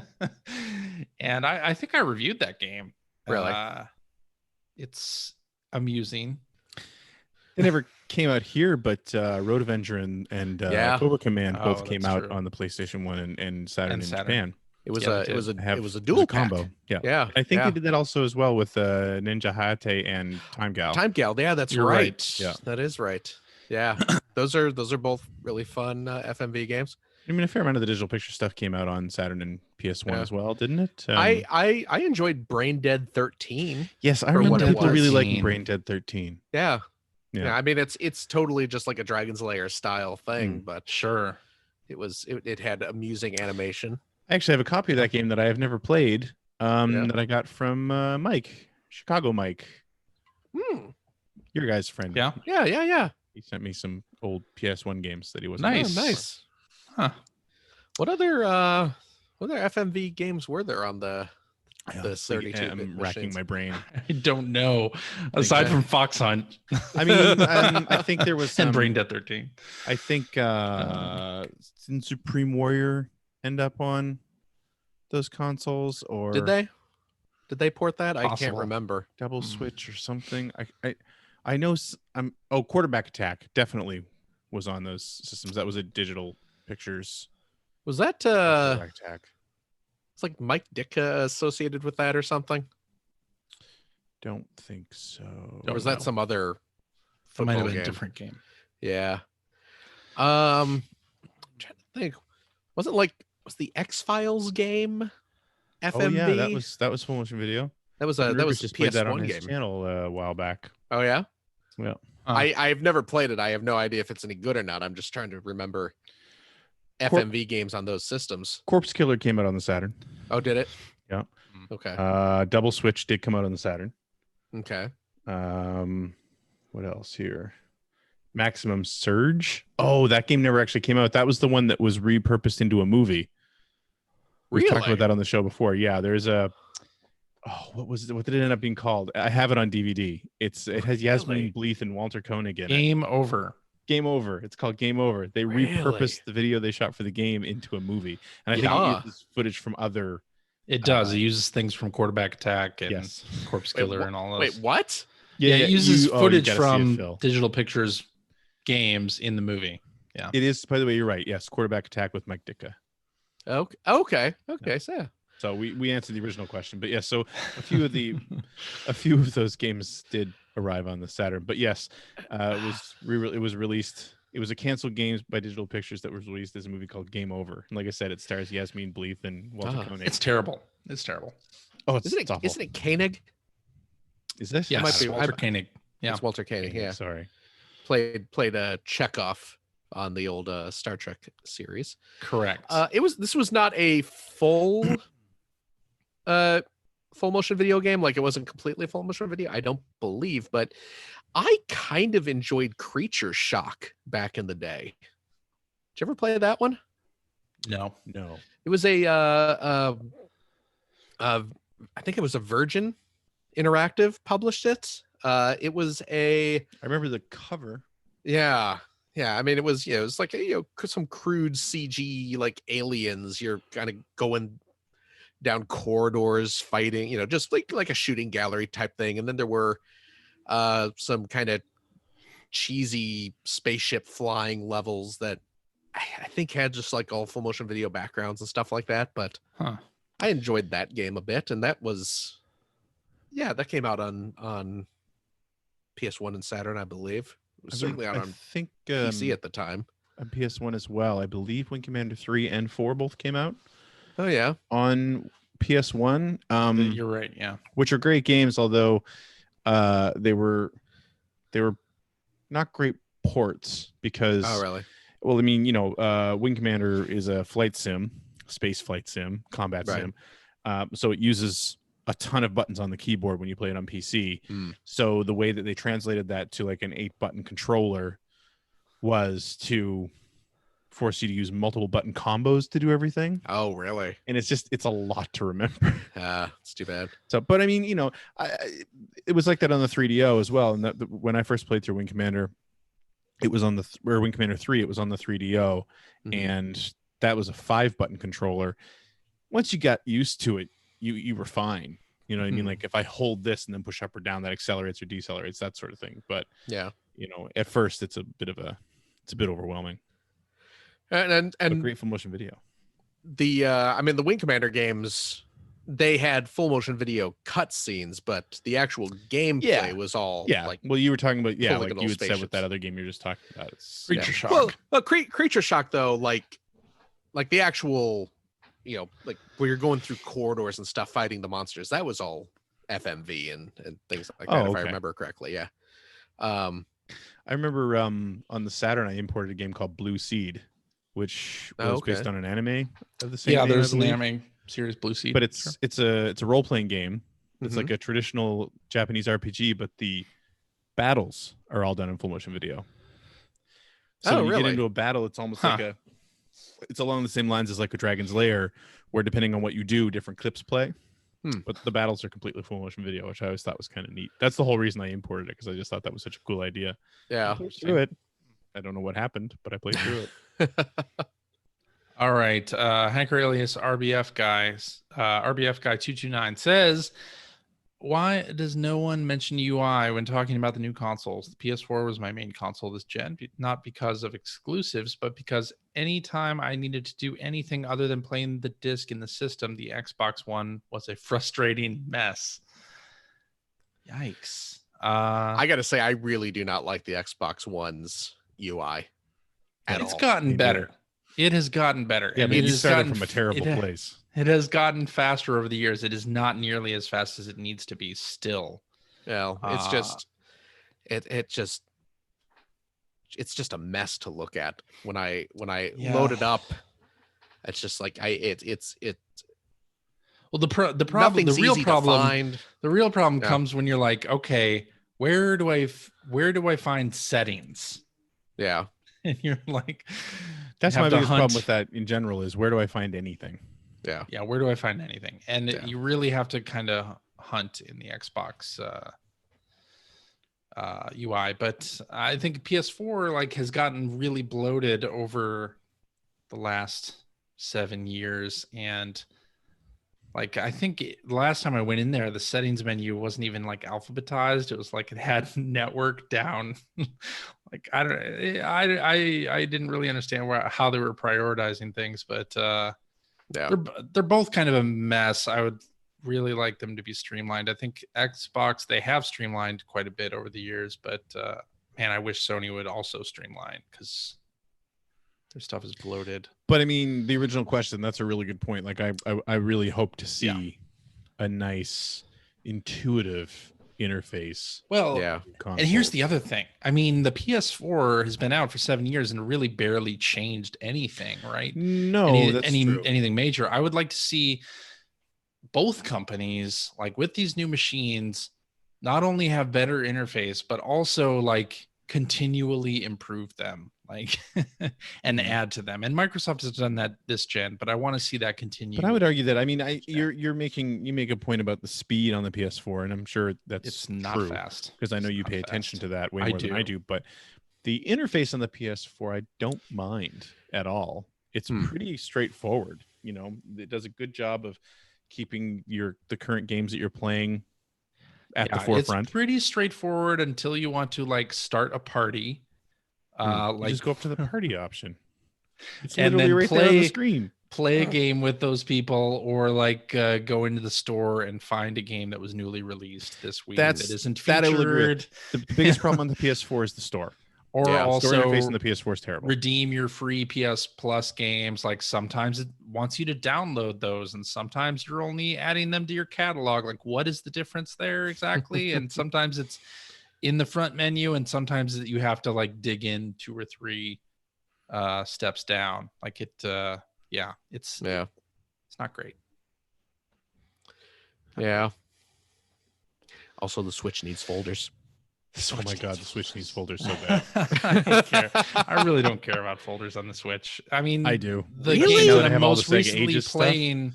And I think I reviewed that game. Really? It's amusing. It never came out here, but Road Avenger and Cobra Command both came out on the PlayStation 1 and Saturn in Japan. It was a dual combo. Yeah. I think they did that also as well with Ninja Hayate and Time Gal. Yeah, that's right. Yeah, that is right. Yeah, those are both really fun FMV games. I mean, a fair amount of the digital picture stuff came out on Saturn and PS1 as well, didn't it? I enjoyed Brain Dead 13. Yes, I remember people really liking Brain Dead 13. Yeah. I mean, it's totally just like a Dragon's Lair style thing, but sure, it had amusing animation. I actually have a copy of that game that I have never played. That I got from Mike, Chicago Mike. Your guy's friend. Yeah. He sent me some old PS1 games that he wasn't. Nice. Huh. What other FMV games were there on the The 32-bit I'm racking my brain. I don't know. Aside from Fox Hunt. I mean, I think there was some... and Brain Dead 13. I think didn't Supreme Warrior end up on those consoles, or did they port that? Possible. I can't remember. Double Switch or something. I know Quarterback Attack definitely was on those systems. That was a Digital Pictures. Was that Quarterback Attack? It's like Mike Ditka associated with that or something? Don't think so. Or was that some other It might have been game? a different game. Yeah. I'm trying to think. Was the X-Files game FMV? Oh yeah, that was full motion video. That was a just played that on PS1 his game. channel a while back. Oh yeah? Yeah. I've never played it. I have no idea if it's any good or not. I'm just trying to remember FMV games on those systems. Corpse Killer came out on the Saturn. Oh, did it? Yeah. Okay. Double Switch did come out on the Saturn. Okay. What else here? Maximum Surge. Oh, that game never actually came out. That was the one that was repurposed into a movie. We've talked about that on the show before. Yeah, there's a... Oh, what was it? What did it end up being called? I have it on DVD. It has Yasmin Bleeth and Walter Koenig in it. Game Over. Game Over. It's called Game Over. They repurposed the video they shot for the game into a movie, and I think it uses footage from other. It does. It uses things from Quarterback Attack and Yes. Corpse Killer and all those. Wait, what? Yeah, it uses footage from Digital Pictures games in the movie. Yeah, it is. By the way, you're right. Yes, Quarterback Attack with Mike Ditka. Okay. Yeah. So yeah. So we answered the original question, but yes. So a few of those games did arrive on the Saturn, but yes, it was released. It was a canceled game by Digital Pictures that was released as a movie called Game Over. And like I said, it stars Yasmin Bleeth and Walter Koenig. It's terrible. It's terrible. Oh, it's awful. Isn't it Koenig? Is this? Yeah, might be Walter Koenig. Yeah, it's Walter Koenig. Yeah, Sorry. Played Chekhov on the old Star Trek series. Correct. This was not a full motion video game. Like, it wasn't completely full motion video, I don't believe, but I kind of enjoyed Creature Shock back in the day. Did you ever play that one? No. It was I think it was a Virgin Interactive published it. It was I remember the cover. Yeah. I mean, it was like some crude CG, like aliens. You're kind of going down corridors, fighting. Just like a shooting gallery type thing. And then there were some kind of cheesy spaceship flying levels that I think had just like all full motion video backgrounds and stuff like that. But I enjoyed that game a bit, and that came out on PS1 and Saturn, I believe. It was certainly out on PC at the time. On PS1 as well. I believe Wing Commander 3 and 4 both came out. Oh yeah. On PS1. You're right, yeah. Which are great games, although they were not great ports because Oh really? Well, I mean, Wing Commander is a flight sim, space flight sim, combat sim. So it uses a ton of buttons on the keyboard when you play it on PC. So the way that they translated that to like an 8-button controller was to force you to use multiple button combos to do everything. Oh, really? And it's a lot to remember. It's too bad. So, but I mean, it was like that on the 3DO as well. And when I first played through Wing Commander, it was on Wing Commander 3, it was on the 3DO, and that was a 5-button controller. Once you got used to it, you were fine. You know what I mean? Like if I hold this and then push up or down, that accelerates or decelerates, that sort of thing. But yeah, at first it's a bit overwhelming. And great full motion video. The Wing Commander games, they had full motion video cutscenes, but the actual gameplay was all like. Well, you were talking about like you had said with that other game you're just talking about. It's Creature Shock. Well, Creature Shock though, like the actual, like where you're going through corridors and stuff fighting the monsters, that was all FMV and things like that, if I remember correctly. Yeah. I remember on the Saturn I imported a game called Blue Seed, which was based on an anime of the same name. There's an anime series, Blue Seed. But it's a role-playing game. It's like a traditional Japanese RPG, but the battles are all done in full motion video. So when you get into a battle, it's almost like it's along the same lines as like a Dragon's Lair, where depending on what you do, different clips play. But the battles are completely full motion video, which I always thought was kind of neat. That's the whole reason I imported it, because I just thought that was such a cool idea. Yeah. I played through it. I don't know what happened, but I played through it. All right. Hank Aurelius, RBF guy 229 says, why does no one mention UI when talking about the new consoles? The PS4 was my main console this gen, not because of exclusives, but because anytime I needed to do anything other than playing the disc in the system, the Xbox One was a frustrating mess. Yikes. I got to say, I really do not like the Xbox One's UI at all. It's gotten better. It has gotten better. Yeah, it started from a terrible place. It has gotten faster over the years. It is not nearly as fast as it needs to be still. No, it's just it's just a mess to look at when I load it up. It's just like well, the real problem comes when you're like, okay, where do I find settings? Yeah. And you're like, that's my biggest problem with that in general, is where do I find anything? Yeah, where do I find anything? And you really have to kind of hunt in the Xbox UI. But I think PS4 has gotten really bloated over the last 7 years, and I think the last time I went in there, the settings menu wasn't even alphabetized. It was it had network down. I didn't really understand how they were prioritizing things, but they're both kind of a mess. I would really like them to be streamlined. I think Xbox, they have streamlined quite a bit over the years, but man, I wish Sony would also streamline, because their stuff is bloated. But I mean, the original question, that's a really good point. I really hope to see a nice intuitive interface. Well, and here's the other thing. I mean, the PS4 has been out for 7 years and really barely changed anything, right? No, anything major. I would like to see both companies, with these new machines, not only have better interface, but also continually improve them, and add to them. And Microsoft has done that this gen, but I want to see that continue. But I would argue that, I mean, you make a point about the speed on the PS4, and I'm sure it's not true, fast, because I know you pay attention to that way more than I do. But the interface on the PS4, I don't mind at all. It's pretty straightforward. It does a good job of keeping the current games that you're playing at the forefront. It's pretty straightforward until you want to start a party. You just go up to the party option. It's and literally then right there on the screen. Play a game with those people, or go into the store and find a game that was newly released this week that isn't featured. That I will agree with. The biggest problem on the PS4 is the store. Or also, store interface on the PS4 is terrible. Redeem your free PS Plus games. Sometimes it wants you to download those, and sometimes you're only adding them to your catalog. What is the difference there exactly? And sometimes it's in the front menu, and sometimes you have to dig in 2 or 3 steps down. It's not great. Yeah. Also, the Switch needs folders. Oh my god, the Switch needs folders so bad. I don't care. I really don't care about folders on the Switch. I mean, I do. The games that I'm most recently playing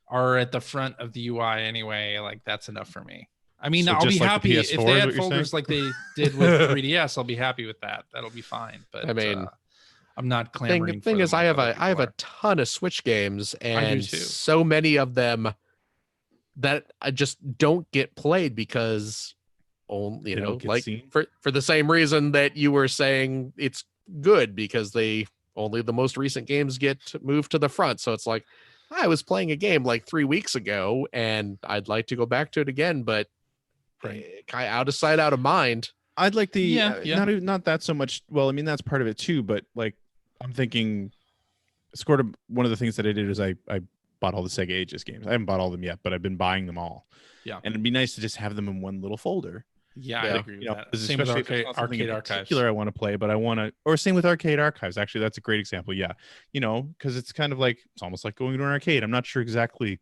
are at the front of the UI anyway. That's enough for me. I mean, I'll be happy if they had folders like they did with 3DS. I'll be happy with that. That'll be fine. But I mean, I'm not clamoring. The thing is, I have a ton of Switch games, and so many of them that I just don't get played because only for the same reason that you were saying it's good, because the most recent games get moved to the front. So it's I was playing a game 3 weeks ago, and I'd like to go back to it again, but out of sight, out of mind. I'd like not that so much. Well, I mean, that's part of it too, but I'm thinking, one of the things that I did is I bought all the Sega Ages games. I haven't bought all of them yet, but I've been buying them all. Yeah, and it'd be nice to just have them in one little folder. Yeah, I agree with that. Same with Arcade Archives. Particular, I want to play, but or same with Arcade Archives. Actually, that's a great example. Yeah, because it's kind of it's almost like going to an arcade. I'm not sure exactly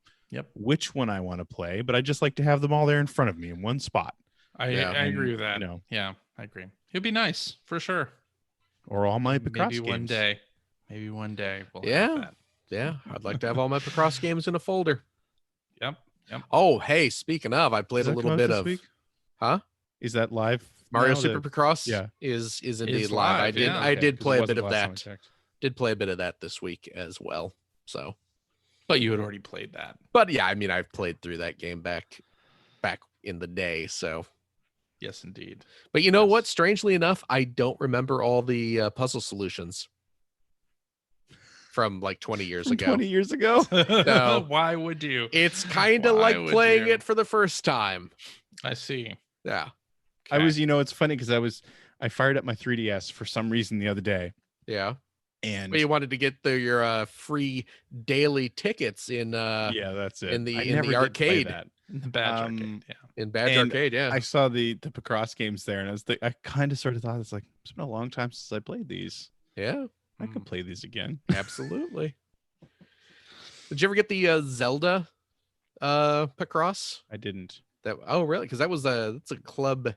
which one I want to play, but I just like to have them all there in front of me in one spot. I agree with that. Yeah, I agree. It'd be nice for sure. Or all my Picross games. Maybe one day. We'll have that. Yeah, I'd like to have all my Picross games in a folder. Yep. Yep. Oh, hey, speaking of, I played a little bit of week? Huh? Is that live? Mario now? Supercross Yeah. is indeed It's live. live, yeah. I did 'Cause it play a wasn't bit the of last time I that. checked. Did play a bit of that this week as well. So, But you had already played that. but yeah, I mean, I've played through that game back in the day. So, Yes, indeed. but you know Yes. what? Strangely enough, I don't remember all the puzzle solutions from like 20 years ago. 20 years ago. No. Why would you? It's kind of Why like would playing you? it for the first time. I see. Yeah. I was, it's funny because I fired up my 3DS for some reason the other day. Yeah. And But you wanted to get your free daily tickets in yeah, that's it. in the I in never the did play arcade. that. In the badge arcade, yeah. In Badge And Arcade, yeah. I saw the Picross games there, and I kind of sort of thought, it's like, it's been a long time since I played these. Yeah, I could play these again. absolutely. Did you ever get the Zelda Picross? I didn't. Oh really? Because that's a club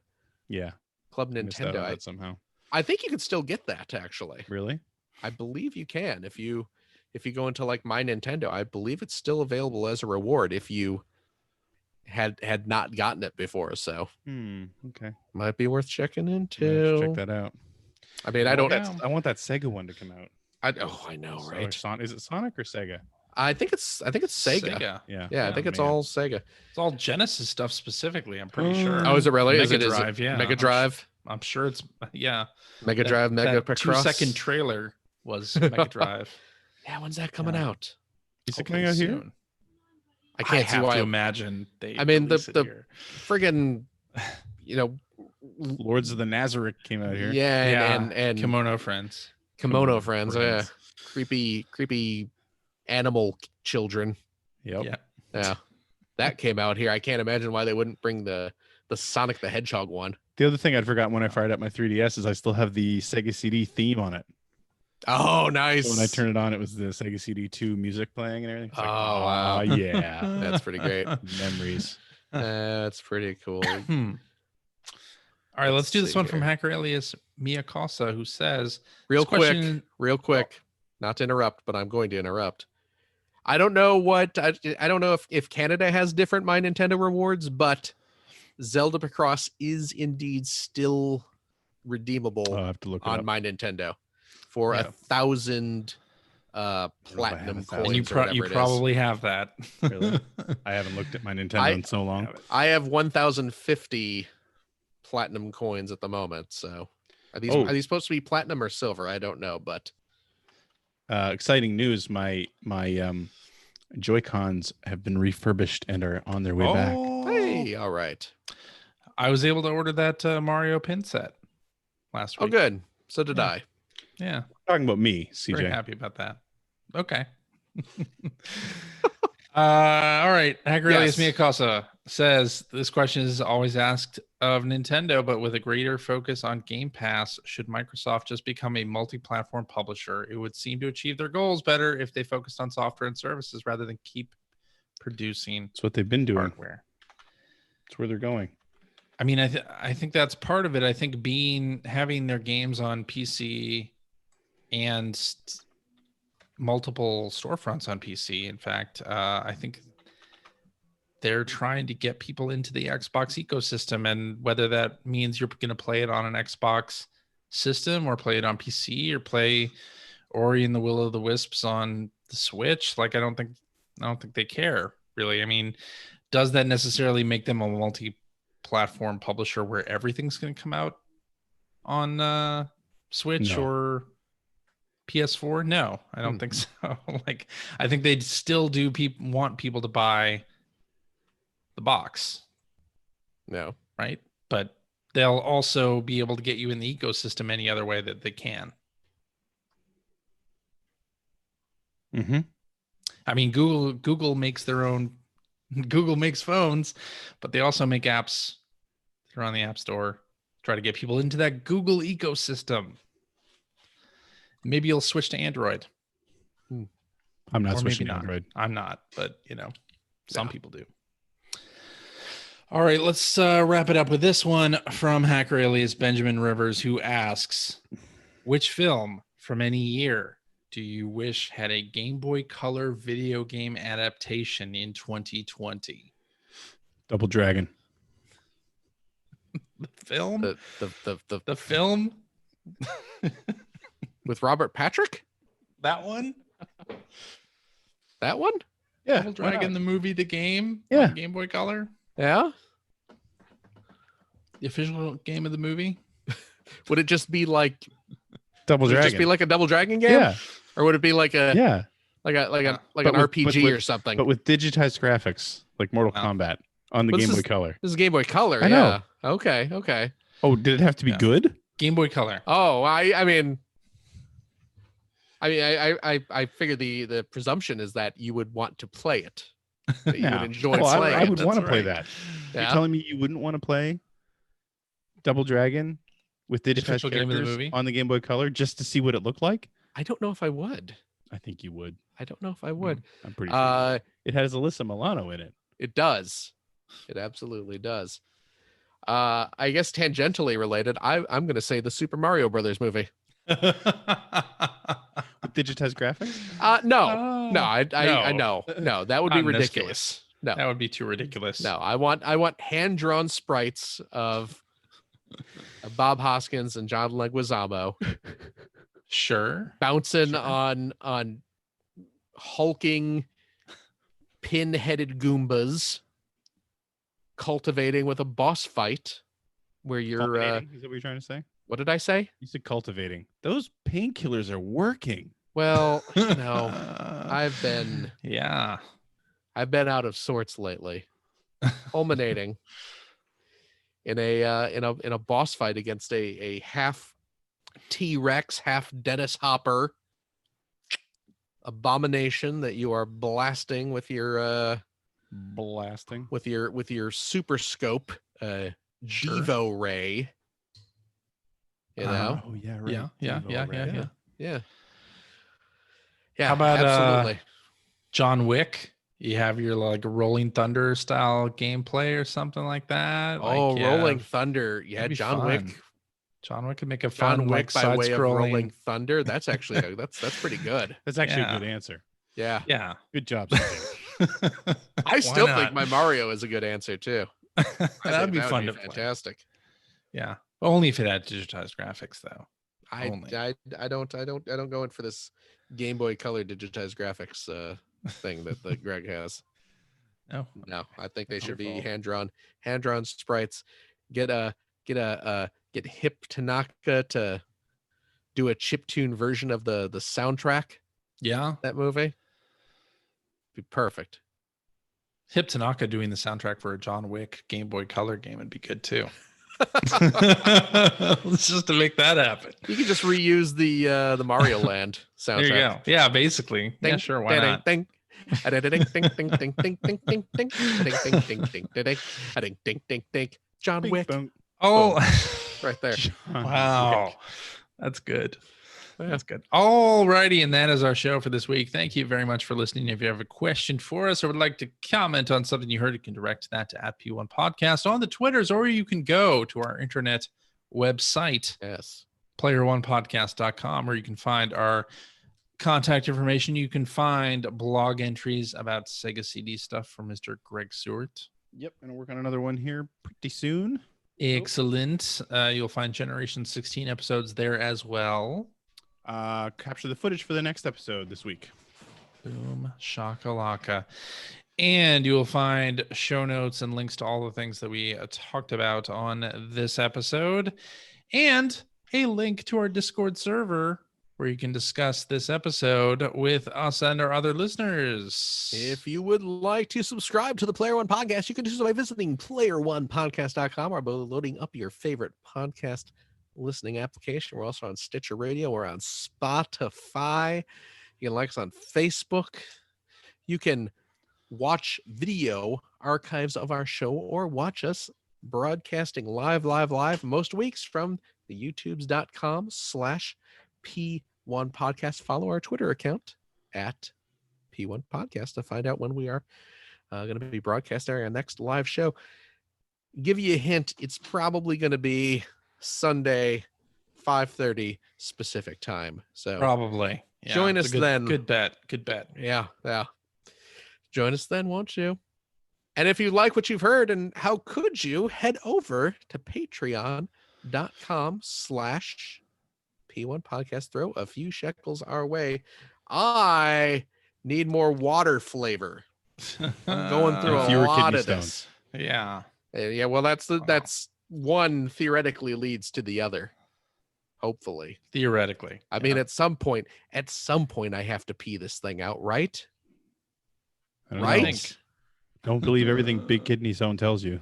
Yeah, missed out Nintendo. on that somehow. I think you could still get that actually. Really? I believe you can if you go into like My Nintendo. I believe it's still available as a reward if you had not gotten it before. So Okay. might be worth checking I'll have into. to check that out. I mean, I don't. I want that Sega one to come out. I know, So, right? is it Sonic or Sega? I think it's Sega. Yeah. Yeah, I think it's all Sega. It's all Genesis stuff specifically, I'm pretty sure. Oh, is it really? Mega is it Drive, yeah. Mega Drive. I'm sure it's Mega That- Drive, Mega that Picross. 2-second trailer was Mega Drive. Yeah, when's that coming out? Is it coming out here? Soon. I can't see have why. to imagine they. I mean, release it the here. friggin', Lords of the Nazareth came out here. yeah, and Kimono Friends. Kimono Friends, yeah, creepy animal children. Yep. Yeah. Yeah, that came out here. I can't imagine why they wouldn't bring the Sonic the Hedgehog one. The other thing I'd forgotten when I fired up my 3DS is I still have the Sega CD theme on it. Oh, nice. So when I turned it on, it was the Sega CD 2 music playing and everything. It's like, Oh, wow. Yeah. That's pretty great. Memories. That's pretty cool. All right, let's do this see one from here. Hacker Alias Mia Casa, who says, Real this question- quick, not to interrupt, but I'm going to interrupt. I don't know I don't know if Canada has different My Nintendo rewards, but Zelda Picross is indeed still redeemable I'll have to look it on up. My Nintendo for Yeah. 1,000 have platinum 1,000. coins. and you, or whatever you it is. probably have that. Really? I haven't looked at my Nintendo in so long. I have 1,050 platinum coins at the moment. So are these supposed to be platinum or silver? I don't know, but Exciting news. My Joy-Cons have been refurbished and are on their way back. hey, all right. I was able to order that Mario pin set last Oh, week. good. So did Yeah. I. Yeah, Talking about me, very CJ. happy about that. Okay. All right. Hacker Alias Yes. Miyakasa says this question is always asked of Nintendo, but with a greater focus on Game Pass, should Microsoft just become a multi-platform publisher? It would seem to achieve their goals better if they focused on software and services rather than keep producing That's what they've been doing. hardware. That's where they're going. I mean, I think that's part of it. I think having their games on PC and multiple storefronts on PC. In fact, I think they're trying to get people into the Xbox ecosystem, and whether that means you're going to play it on an Xbox system or play it on PC or play Ori and the Will of the Wisps on the Switch, like I don't think they care really. I mean, does that necessarily make them a multi-platform publisher where everything's going to come out on Switch No. or PS4? No, I don't think so. Like, I think they'd still want people to buy the box, No. right? But they'll also be able to get you in the ecosystem any other way that they can. Mm-hmm. I mean, Google makes their own. Google makes phones, but they also make apps that are on the App Store. Try to get people into that Google ecosystem. Maybe you'll switch to Android. I'm not Or switching maybe to not. Android. I'm not, but some Yeah. people do. All right, let's wrap it up with this one from Hacker Alias Benjamin Rivers, who asks, which film from any year do you wish had a Game Boy Color video game adaptation in 2020? Double Dragon. The film? The film? with Robert Patrick? That one? That one? Yeah. Double Dragon, the movie, the game? Yeah. On Game Boy Color? Yeah. The official game of the movie? Would it just be like Double would it Dragon. just be like a Double Dragon game? Yeah. Or would it be like a Yeah. like an But RPG or something? But with digitized graphics, like Mortal Wow. Kombat on the But Game this Boy is- Color. This is Game Boy Color. I know. Yeah. Okay. Oh, did it have to be Yeah. good? Game Boy Color. Oh, I mean, I figure the presumption is that you would want to play it. That you would enjoy Well, playing I it. would That's want to play right. that. You're Yeah. telling me you wouldn't want to play Double Dragon with digitized official game of the characters movie? on the Game Boy Color just to see what it looked like? I don't know if I would. I think you would. I don't know if I would. I'm pretty sure. Uh, It has Alyssa Milano in it. it does. It absolutely does. I guess tangentially related. I'm going to say the Super Mario Brothers movie. With digitized graphics? No, I know. No, that would be Not in this ridiculous. No, That would be too ridiculous. no, I want hand-drawn sprites of Bob Hoskins and John Leguizamo Sure. bouncing Sure. on hulking pin-headed Goombas, cultivating with a boss fight where you're Cultivating, is that what you're trying to say? what did I say? You said cultivating. Those painkillers are working. Well, I've been Yeah. out of sorts lately, culminating in a boss fight against a half T-Rex, half Dennis Hopper abomination that you are blasting with your Blasting. with your super scope Sure. Devo ray. You know? Oh, yeah, right. Yeah. Devo, right. Yeah. Yeah. How about, absolutely? John Wick. You have your like Rolling Thunder style gameplay or something like that. Oh, Like, Rolling Thunder. Yeah, that'd be John fun. Wick. John Wick could make a John fun Wick like by side way of Rolling scrolling. Thunder. That's actually that's pretty good. That's actually Yeah. a good answer. Yeah. Yeah. Good job. Steve. I still Why think not? my Mario is a good answer too. I that think would be fun to play. fantastic. Yeah. Only if it had digitized graphics though. I don't go in for this Game Boy Color digitized graphics thing that Greg has. No, I think they should be hand drawn sprites. Get Hip Tanaka to do a chiptune version of the soundtrack. Yeah. That movie be perfect. Hip Tanaka doing the soundtrack for a John Wick Game Boy Color game would be good too. Let's just to make that happen. You could just reuse the Mario Land soundtrack. There you go. Yeah, basically. Yeah, sure. Why not? Ding, ding, ding, ding, ding, ding, ding, ding, ding, ding, ding, ding, ding, ding, ding, ding, ding. John Bing, Wick, bong. Oh, right there. wow. That's good. That's good. All righty. And that is our show for this week. Thank you very much for listening. If you have a question for us or would like to comment on something you heard, you can direct that to @P1 Podcast on the Twitters, or you can go to our internet website, Yes. player1podcast.com, where you can find our contact information. You can find blog entries about Sega CD stuff from Mr. Greg Seward. Yep, gonna work on another one here pretty soon. Excellent. You'll find Generation 16 episodes there as well. Capture the footage for the next episode this week. Boom shakalaka. And you will find show notes and links to all the things that we talked about on this episode, and a link to our Discord server where you can discuss this episode with us and our other listeners. If you would like to subscribe to the Player One Podcast, you can do so by visiting player1podcast.com or by loading up your favorite podcast listening application. We're also on Stitcher Radio. We're on Spotify. You can like us on Facebook. You can watch video archives of our show or watch us broadcasting live most weeks from the youtubes.com/P1 Podcast. Follow our Twitter account at P1 Podcast to find out when we are going to be broadcasting our next live show. Give you a hint, it's probably going to be Sunday, 5:30 specific time. So Probably. Yeah, Join it's us a then. Good bet. Good bet. yeah. Join us then, won't you? And if you like what you've heard, and how could you, head over to patreon.com/P1 podcast. Throw a few shekels our way. I need more water flavor. I'm going through a lot of this. Yeah. Yeah, well, that's one theoretically leads to the other. Hopefully. Theoretically. I mean, at some point, I have to pee this thing out, right? Right? Don't believe everything Big Kidney Zone tells you.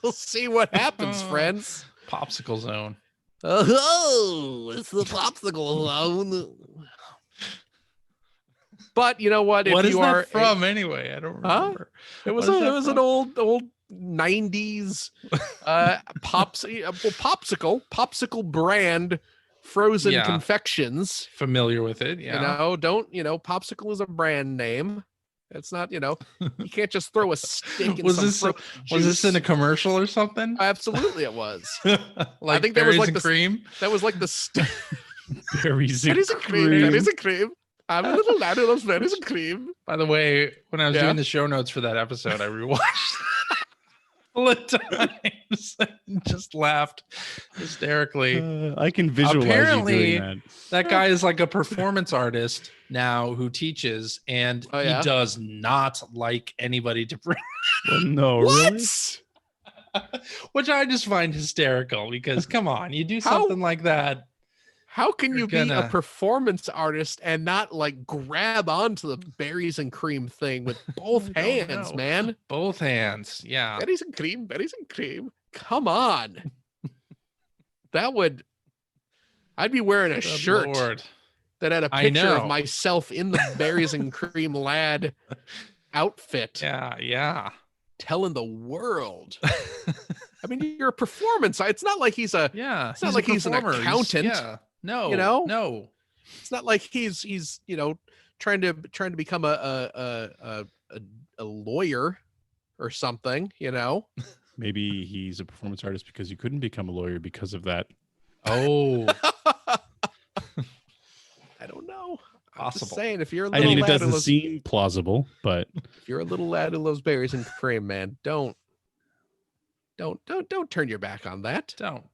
We'll see what happens, friends. Popsicle zone. Oh, it's the popsicle zone. But you know what? What is that from anyway? I don't remember. It was an old 90s popsicle brand frozen confections. Familiar with it, yeah. Popsicle is a brand name. It's not, you can't just throw a stick in was this in a commercial or something? Absolutely it was. I think that was like the cream. That was like the berries and cream. Berries and cream. I'm a little lad who loves berries and cream. By the way, when I was doing the show notes for that episode, I rewatched a times and just laughed hysterically. I can visualize Apparently, you doing that guy is like a performance artist now who teaches, and he does not like anybody to bring. No, really? Which I just find hysterical because come on, you do something like that. How can you be a performance artist and not like grab onto the berries and cream thing with both hands, man? Both hands. Yeah. Berries and cream. Come on. I'd be wearing a shirt that had a picture of myself in the berries and cream lad outfit. Yeah. Telling the world. I mean, you're a performance. It's not like he's an accountant. Yeah. No, no, it's not like he's trying to become a lawyer or something. Maybe he's a performance artist because you couldn't become a lawyer because of that. Oh, I don't know. Possible. I'm just saying, if you're a little, it doesn't seem plausible, but if you're a little lad who loves berries and cream, man, don't turn your back on that. Don't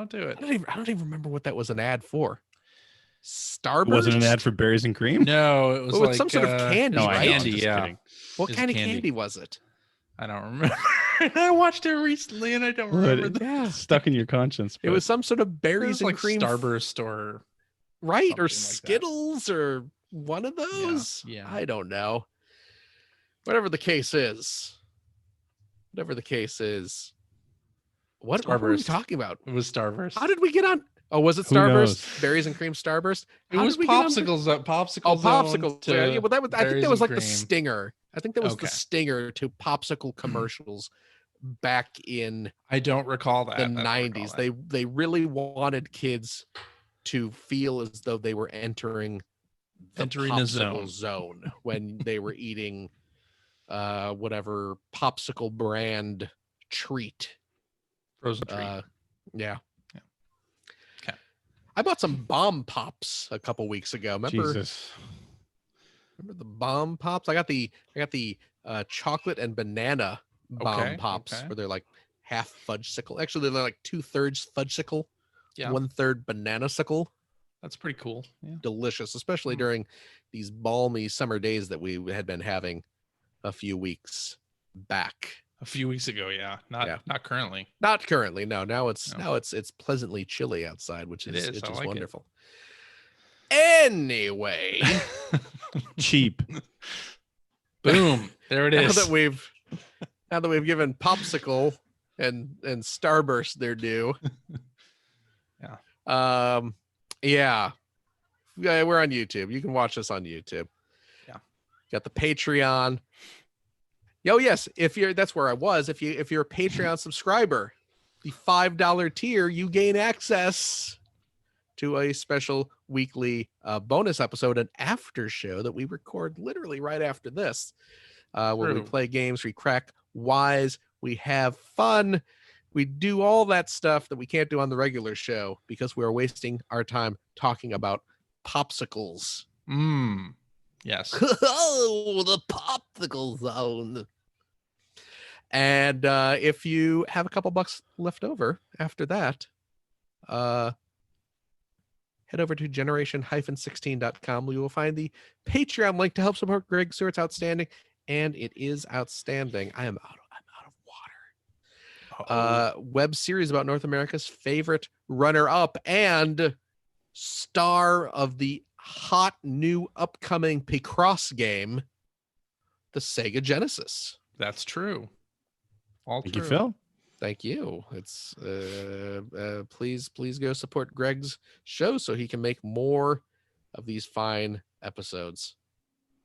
do it. I don't even remember what that was an ad for. Starburst? It wasn't an ad for berries and cream? No, it was like some sort of candy, right? Candy, yeah. What kind of candy was it? I don't remember. I watched it recently and I don't remember that. Stuck in your conscience. It was some sort of berries and cream. Starburst or right, or Skittles or one of those. Yeah. I don't know. Whatever the case is. What were we talking about? It was Starburst. How did we get on? Oh, was it Starburst? Berries and cream Starburst? It was popsicles. Popsicles. Oh, popsicles. Yeah, well, I think that was like the stinger. I think that was Okay. the stinger to popsicle commercials back in I don't recall that. the 90s. They really wanted kids to feel as though they were entering a zone when they were eating whatever popsicle brand treat. Frozen treat. Yeah. Okay. I bought some bomb pops a couple weeks ago. Remember the bomb pops? I got the chocolate and banana bomb pops where they're like half fudgesicle. Actually, they're like 2/3 fudgesicle, 1/3 banana-sicle. That's pretty cool. Yeah. Delicious, especially during these balmy summer days that we had been having a few weeks back. A few weeks ago, not currently. Not currently, no. Now it's pleasantly chilly outside, which is wonderful. Anyway, cheap. Boom! There it is. Now that we've given Popsicle and Starburst their due. Yeah, we're on YouTube. You can watch us on YouTube. Yeah, got the Patreon. Oh yes, that's where I was. If you're a Patreon subscriber, the $5 tier, you gain access to a special weekly bonus episode, an after show that we record literally right after this, where we play games, we crack wise, we have fun, we do all that stuff that we can't do on the regular show because we're wasting our time talking about popsicles. Yes. Oh, the popsicle zone. And if you have a couple bucks left over after that, head over to generation-16.com. We will find the Patreon link to help support Greg Stewart's outstanding, and it is outstanding. I'm out of water. Web series about North America's favorite runner-up and star of the hot new upcoming Picross game, the Sega Genesis. That's true. Thank you, Phil. Thank you. It's please go support Greg's show so he can make more of these fine episodes.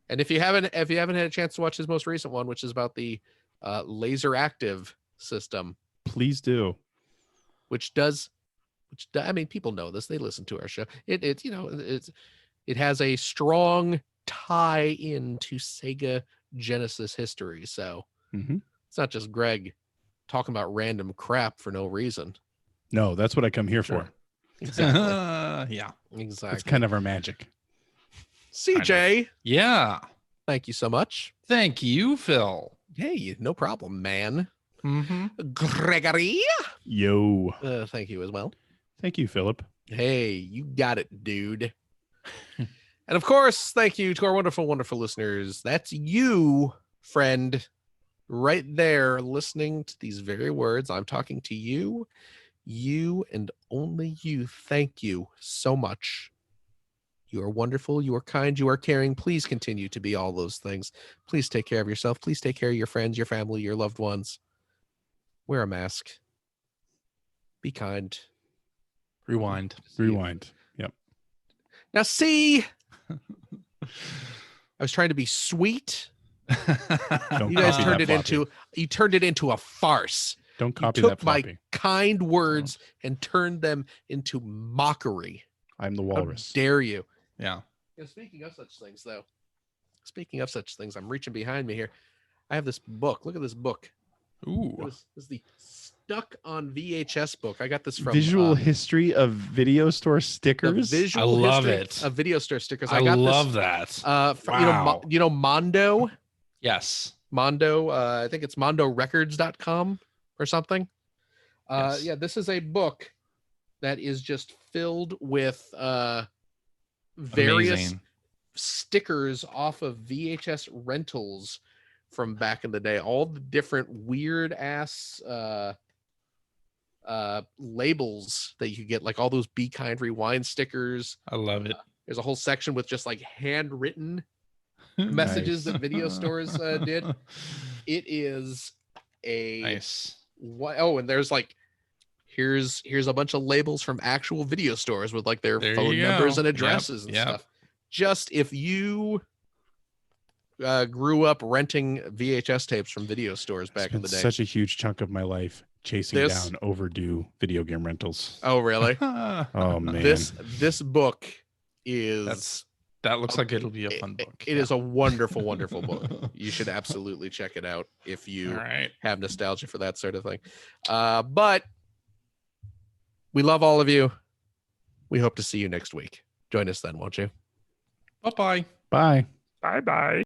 And if you haven't had a chance to watch his most recent one, which is about the laser active system, please do. I mean, people know this. They listen to our show. It has a strong tie into Sega Genesis history. So it's not just Greg talking about random crap for no reason. No, that's what I come here for. Exactly. Yeah, exactly. It's kind of our magic. CJ. Yeah. Thank you so much. Thank you, Phil. Hey, no problem, man. Mm-hmm. Gregory. Yo. Thank you as well. Thank you, Philip. Hey, you got it, dude. And of course, thank you to our wonderful, wonderful listeners. That's you, friend, right there listening to these very words. I'm talking to you and only you. Thank you so much. You are wonderful. You are kind. You are caring. Please continue to be all those things. Please take care of yourself. Please take care of your friends, your family, your loved ones. Wear a mask. Be kind. Rewind. Yep. Now, see, I was trying to be sweet. Don't You guys copy turned it into a farce. Don't copy you that took my floppy. kind words and turned them into mockery. I'm the How walrus. dare you? Yeah. Speaking of such things, though, I'm reaching behind me here. I have this book. Look at this book. Ooh. This is the Stuck on VHS book. I got this from Visual history of video store stickers. I love it. Of video store stickers. I got love this, that. Wow. You know Mondo? Yes. Mondo. I think it's mondorecords.com or something. Yes. Yeah, this is a book that is just filled with various Amazing. stickers off of VHS rentals from back in the day. All the different weird ass labels that you could get, like all those Be Kind Rewind stickers. I love it. There's a whole section with just like handwritten messages that video stores did. It is a nice. Oh, and there's like here's a bunch of labels from actual video stores with like their phone numbers and addresses and stuff. Just if you grew up renting VHS tapes from video stores back in the day. Such a huge chunk of my life chasing down overdue video game rentals. Oh, really? Oh man. This book is that looks like it'll be a fun book. It is a wonderful, wonderful book. You should absolutely check it out if you have nostalgia for that sort of thing. But we love all of you. We hope to see you next week. Join us then, won't you? Bye-bye. Bye. Bye-bye.